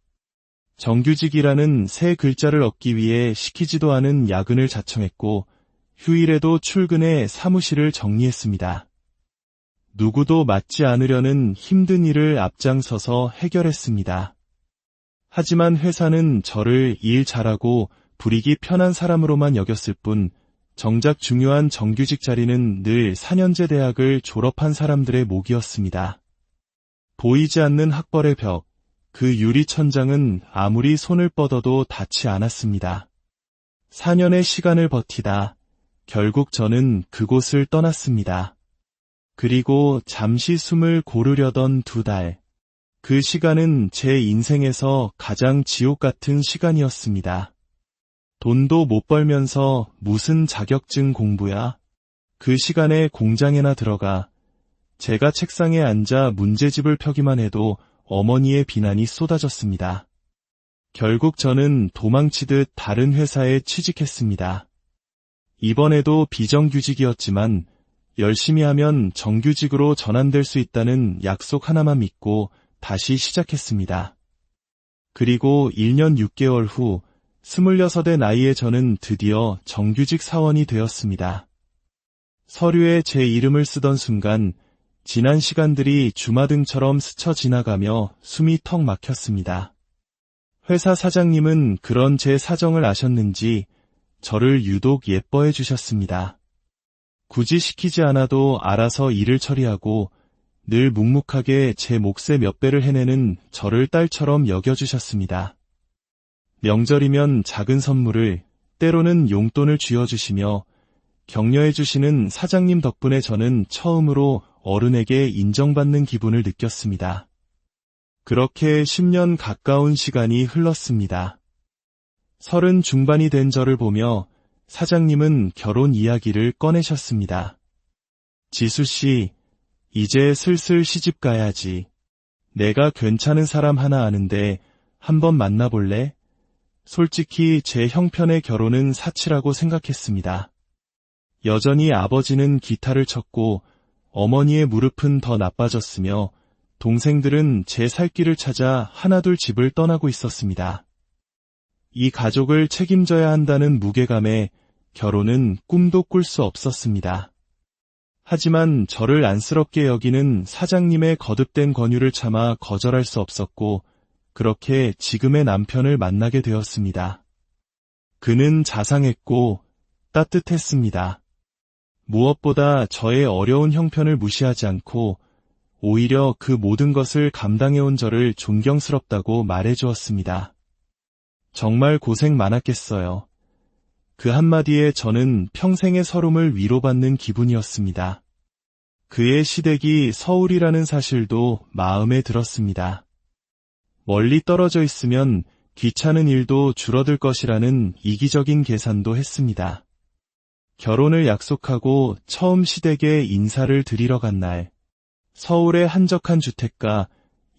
정규직이라는 세 글자를 얻기 위해 시키지도 않은 야근을 자청했고 휴일에도 출근해 사무실을 정리했습니다. 누구도 맡지 않으려는 힘든 일을 앞장서서 해결했습니다. 하지만 회사는 저를 일 잘하고 불이기 편한 사람으로만 여겼을 뿐 정작 중요한 정규직 자리는 늘 4년제 대학을 졸업한 사람들의 몫이었습니다. 보이지 않는 학벌의 벽, 그 유리 천장은 아무리 손을 뻗어도 닿지 않았습니다. 4년의 시간을 버티다 결국 저는 그곳을 떠났습니다. 그리고 잠시 숨을 고르려던 2달. 그 시간은 제 인생에서 가장 지옥 같은 시간이었습니다. 돈도 못 벌면서 무슨 자격증 공부야? 그 시간에 공장에나 들어가. 제가 책상에 앉아 문제집을 펴기만 해도 어머니의 비난이 쏟아졌습니다. 결국 저는 도망치듯 다른 회사에 취직했습니다. 이번에도 비정규직이었지만 열심히 하면 정규직으로 전환될 수 있다는 약속 하나만 믿고 다시 시작했습니다. 그리고 1년 6개월 후 26의 나이에 저는 드디어 정규직 사원이 되었습니다. 서류에 제 이름을 쓰던 순간 지난 시간들이 주마등처럼 스쳐 지나가며 숨이 턱 막혔습니다. 회사 사장님은 그런 제 사정을 아셨는지 저를 유독 예뻐해 주셨습니다. 굳이 시키지 않아도 알아서 일을 처리하고 늘 묵묵하게 제 몫의 몇 배를 해내는 저를 딸처럼 여겨주셨습니다. 명절이면 작은 선물을, 때로는 용돈을 쥐어주시며 격려해주시는 사장님 덕분에 저는 처음으로 어른에게 인정받는 기분을 느꼈습니다. 그렇게 10년 가까운 시간이 흘렀습니다. 30 중반이 된 저를 보며 사장님은 결혼 이야기를 꺼내셨습니다. 지수씨, 이제 슬슬 시집 가야지. 내가 괜찮은 사람 하나 아는데 한번 만나볼래? 솔직히 제 형편의 결혼은 사치라고 생각했습니다. 여전히 아버지는 기타를 쳤고 어머니의 무릎은 더 나빠졌으며 동생들은 제 살 길을 찾아 하나둘 집을 떠나고 있었습니다. 이 가족을 책임져야 한다는 무게감에 결혼은 꿈도 꿀 수 없었습니다. 하지만 저를 안쓰럽게 여기는 사장님의 거듭된 권유를 참아 거절할 수 없었고 그렇게 지금의 남편을 만나게 되었습니다. 그는 자상했고 따뜻했습니다. 무엇보다 저의 어려운 형편을 무시하지 않고 오히려 그 모든 것을 감당해온 저를 존경스럽다고 말해주었습니다. 정말 고생 많았겠어요. 그 한마디에 저는 평생의 서름을 위로받는 기분이었습니다. 그의 시댁이 서울이라는 사실도 마음에 들었습니다. 멀리 떨어져 있으면 귀찮은 일도 줄어들 것이라는 이기적인 계산도 했습니다. 결혼을 약속하고 처음 시댁에 인사를 드리러 간 날, 서울의 한적한 주택가,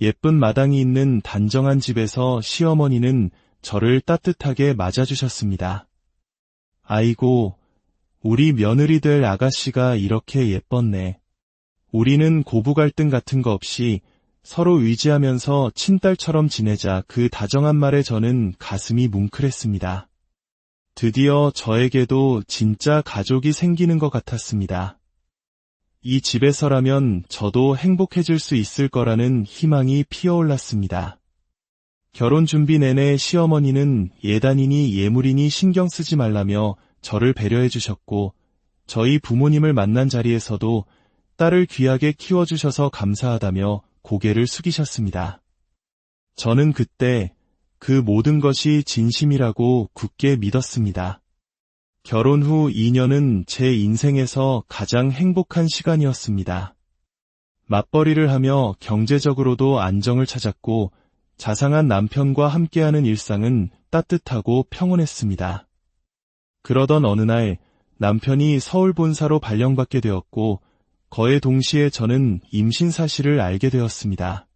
예쁜 마당이 있는 단정한 집에서 시어머니는 저를 따뜻하게 맞아주셨습니다. 아이고, 우리 며느리 될 아가씨가 이렇게 예뻤네. 우리는 고부 갈등 같은 거 없이 서로 의지하면서 친딸처럼 지내자. 그 다정한 말에 저는 가슴이 뭉클했습니다. 드디어 저에게도 진짜 가족이 생기는 것 같았습니다. 이 집에서라면 저도 행복해질 수 있을 거라는 희망이 피어올랐습니다. 결혼 준비 내내 시어머니는 예단이니 예물이니 신경 쓰지 말라며 저를 배려해 주셨고 저희 부모님을 만난 자리에서도 딸을 귀하게 키워주셔서 감사하다며 고개를 숙이셨습니다. 저는 그때 그 모든 것이 진심이라고 굳게 믿었습니다. 결혼 후 2년은 제 인생에서 가장 행복한 시간이었습니다. 맞벌이를 하며 경제적으로도 안정을 찾았고 자상한 남편과 함께하는 일상은 따뜻하고 평온했습니다. 그러던 어느 날 남편이 서울 본사로 발령받게 되었고 거의 동시에 저는 임신 사실을 알게 되었습니다.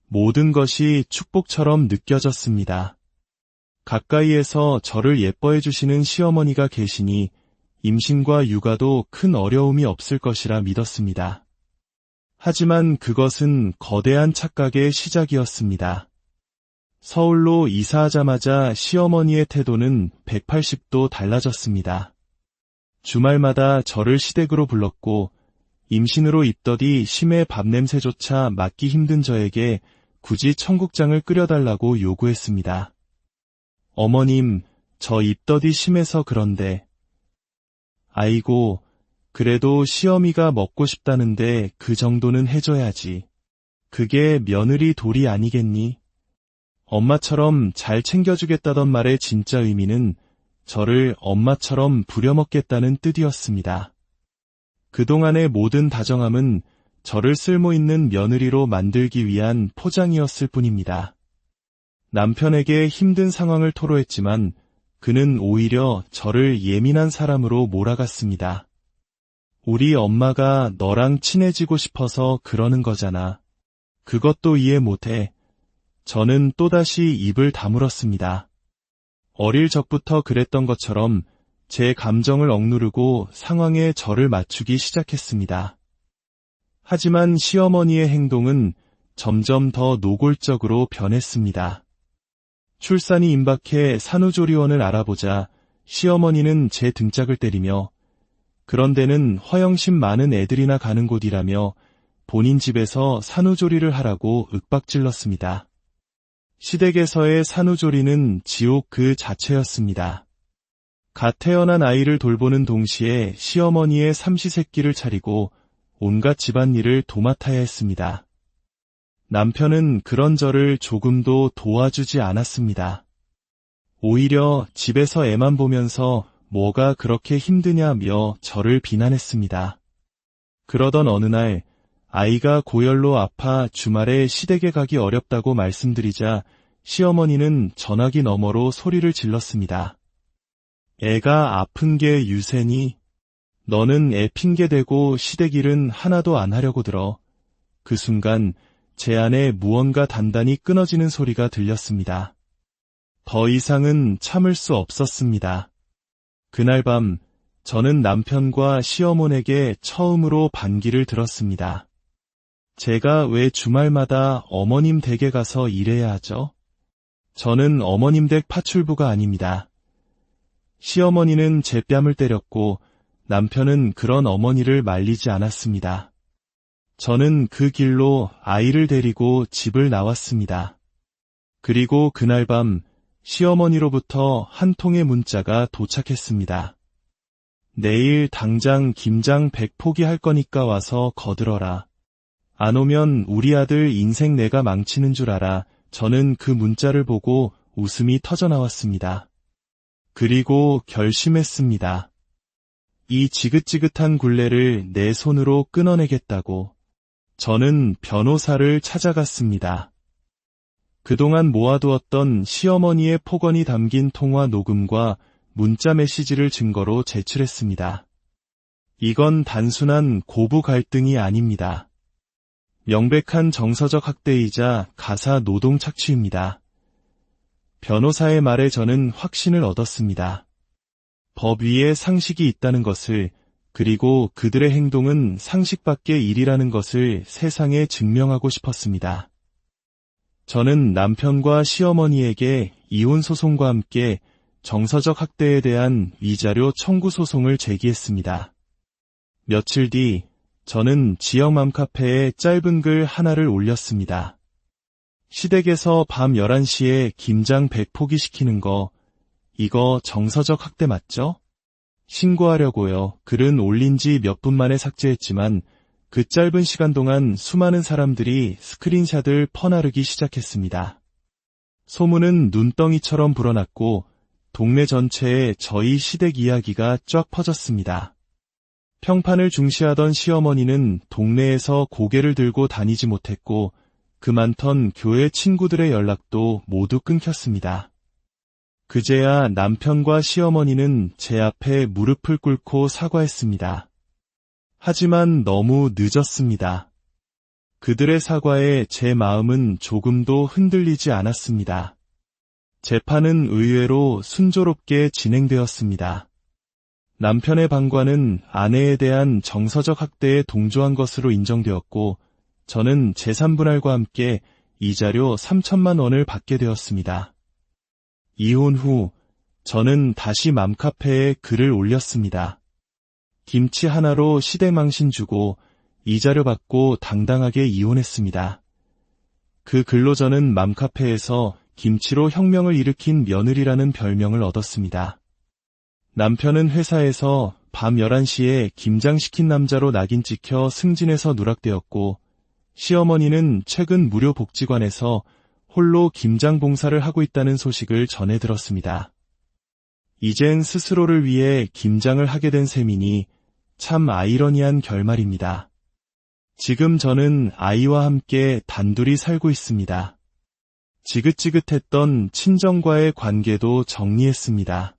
모든 것이 축복처럼 느껴졌습니다. 가까이에서 저를 예뻐해 주시는 시어머니가 계시니 임신과 육아도 큰 어려움이 없을 것이라 믿었습니다. 하지만 그것은 거대한 착각의 시작이었습니다. 서울로 이사하자마자 시어머니의 태도는 180도 달라졌습니다. 주말마다 저를 시댁으로 불렀고 임신으로 입덧이 심해 밥냄새조차 맡기 힘든 저에게 굳이 청국장을 끓여달라고 요구했습니다. 어머님, 저 입덧이 심해서 그런데. 아이고, 그래도 시어미가 먹고 싶다는데 그 정도는 해줘야지. 그게 며느리 도리 아니겠니? 엄마처럼 잘 챙겨주겠다던 말의 진짜 의미는 저를 엄마처럼 부려먹겠다는 뜻이었습니다. 그동안의 모든 다정함은 저를 쓸모있는 며느리로 만들기 위한 포장이었을 뿐입니다. 남편에게 힘든 상황을 토로했지만 그는 오히려 저를 예민한 사람으로 몰아갔습니다. 우리 엄마가 너랑 친해지고 싶어서 그러는 거잖아. 그것도 이해 못해. 저는 또다시 입을 다물었습니다. 어릴 적부터 그랬던 것처럼 제 감정을 억누르고 상황에 저를 맞추기 시작했습니다. 하지만 시어머니의 행동은 점점 더 노골적으로 변했습니다. 출산이 임박해 산후조리원을 알아보자 시어머니는 제 등짝을 때리며 그런 데는 허영심 많은 애들이나 가는 곳이라며 본인 집에서 산후조리를 하라고 윽박질렀습니다. 시댁에서의 산후조리는 지옥 그 자체였습니다. 갓 태어난 아이를 돌보는 동시에 시어머니의 삼시세끼를 차리고 온갖 집안일을 도맡아야 했습니다. 남편은 그런 저를 조금도 도와주지 않았습니다. 오히려 집에서 애만 보면서 뭐가 그렇게 힘드냐며 저를 비난했습니다. 그러던 어느 날 아이가 고열로 아파 주말에 시댁에 가기 어렵다고 말씀드리자 시어머니는 전화기 너머로 소리를 질렀습니다. 애가 아픈 게 유세니? 너는 애 핑계대고 시댁일은 하나도 안 하려고 들어. 그 순간 제 안에 무언가 단단히 끊어지는 소리가 들렸습니다. 더 이상은 참을 수 없었습니다. 그날 밤 저는 남편과 시어머니에게 처음으로 반기를 들었습니다. 제가 왜 주말마다 어머님 댁에 가서 일해야 하죠? 저는 어머님 댁 파출부가 아닙니다. 시어머니는 제 뺨을 때렸고 남편은 그런 어머니를 말리지 않았습니다. 저는 그 길로 아이를 데리고 집을 나왔습니다. 그리고 그날 밤 시어머니로부터 한 통의 문자가 도착했습니다. 내일 당장 김장 100포기 할 거니까 와서 거들어라. 안 오면 우리 아들 인생 내가 망치는 줄 알아. 저는 그 문자를 보고 웃음이 터져나왔습니다. 그리고 결심했습니다. 이 지긋지긋한 굴레를 내 손으로 끊어내겠다고. 저는 변호사를 찾아갔습니다. 그동안 모아두었던 시어머니의 폭언이 담긴 통화 녹음과 문자 메시지를 증거로 제출했습니다. 이건 단순한 고부 갈등이 아닙니다. 명백한 정서적 학대이자 가사 노동 착취입니다. 변호사의 말에 저는 확신을 얻었습니다. 법 위에 상식이 있다는 것을, 그리고 그들의 행동은 상식 밖의 일이라는 것을 세상에 증명하고 싶었습니다. 저는 남편과 시어머니에게 이혼 소송과 함께 정서적 학대에 대한 위자료 청구 소송을 제기했습니다. 며칠 뒤 저는 지역 맘카페에 짧은 글 하나를 올렸습니다. 시댁에서 밤 11시에 김장 100포기 시키는 거, 이거 정서적 학대 맞죠? 신고하려고요. 글은 올린 지 몇 분 만에 삭제했지만 그 짧은 시간 동안 수많은 사람들이 스크린샷을 퍼나르기 시작했습니다. 소문은 눈덩이처럼 불어났고 동네 전체에 저희 시댁 이야기가 쫙 퍼졌습니다. 평판을 중시하던 시어머니는 동네에서 고개를 들고 다니지 못했고 그 많던 교회 친구들의 연락도 모두 끊겼습니다. 그제야 남편과 시어머니는 제 앞에 무릎을 꿇고 사과했습니다. 하지만 너무 늦었습니다. 그들의 사과에 제 마음은 조금도 흔들리지 않았습니다. 재판은 의외로 순조롭게 진행되었습니다. 남편의 방관은 아내에 대한 정서적 학대에 동조한 것으로 인정되었고 저는 재산분할과 함께 이자료 3천만 원을 받게 되었습니다. 이혼 후 저는 다시 맘카페에 글을 올렸습니다. 김치 하나로 시댁망신 주고 이자료 받고 당당하게 이혼했습니다. 그 글로 저는 맘카페에서 김치로 혁명을 일으킨 며느리라는 별명을 얻었습니다. 남편은 회사에서 밤 11시에 김장시킨 남자로 낙인 찍혀 승진해서 누락되었고 시어머니는 최근 무료 복지관에서 홀로 김장 봉사를 하고 있다는 소식을 전해 들었습니다. 이젠 스스로를 위해 김장을 하게 된 셈이니 참 아이러니한 결말입니다. 지금 저는 아이와 함께 단둘이 살고 있습니다. 지긋지긋했던 친정과의 관계도 정리했습니다.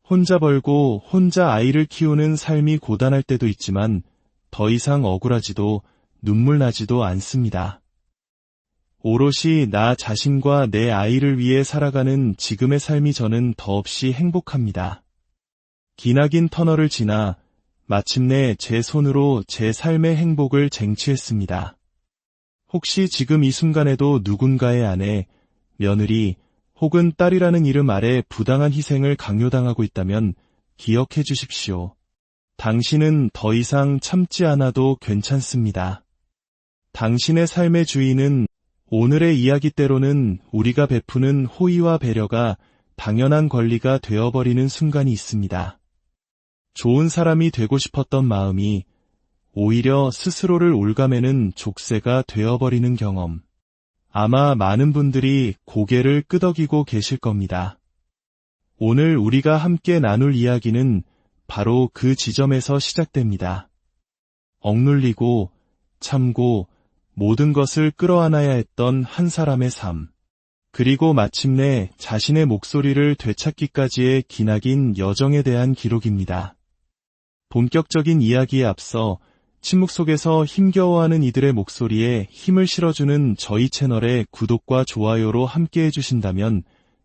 혼자 벌고 혼자 아이를 키우는 삶이 고단할 때도 있지만 더 이상 억울하지도 눈물 나지도 않습니다. 오롯이 나 자신과 내 아이를 위해 살아가는 지금의 삶이 저는 더없이 행복합니다. 기나긴 터널을 지나 마침내 제 손으로 제 삶의 행복을 쟁취했습니다. 혹시 지금 이 순간에도 누군가의 아내, 며느리 혹은 딸이라는 이름 아래 부당한 희생을 강요당하고 있다면 기억해 주십시오. 당신은 더 이상 참지 않아도 괜찮습니다. 당신의 삶의 주인은 오늘의 이야기대로는 우리가 베푸는 호의와 배려가 당연한 권리가 되어버리는 순간이 있습니다. 좋은 사람이 되고 싶었던 마음이 오히려 스스로를 올가매는 족쇄가 되어버리는 경험. 아마 많은 분들이 고개를 끄덕이고 계실 겁니다. 오늘 우리가 함께 나눌 이야기는 바로 그 지점에서 시작됩니다. 억눌리고 참고 모든 것을 끌어안아야 했던 한 사람의 삶. 그리고 마침내 자신의 목소리를 되찾기까지의 기나긴 여정에 대한 기록입니다. 본격적인 이야기에 앞서 침묵 속에서 힘겨워하는 이들의 목소리에 힘을 실어주는 저희 채널의 구독과 좋아요로 함께해 주신다면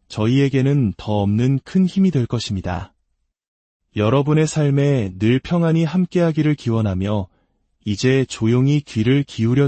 저희에게는 더 없는 큰 힘이 될 것입니다. 여러분의 삶에 늘 평안이 함께하기를 기원하며 이제 조용히 귀를 기울여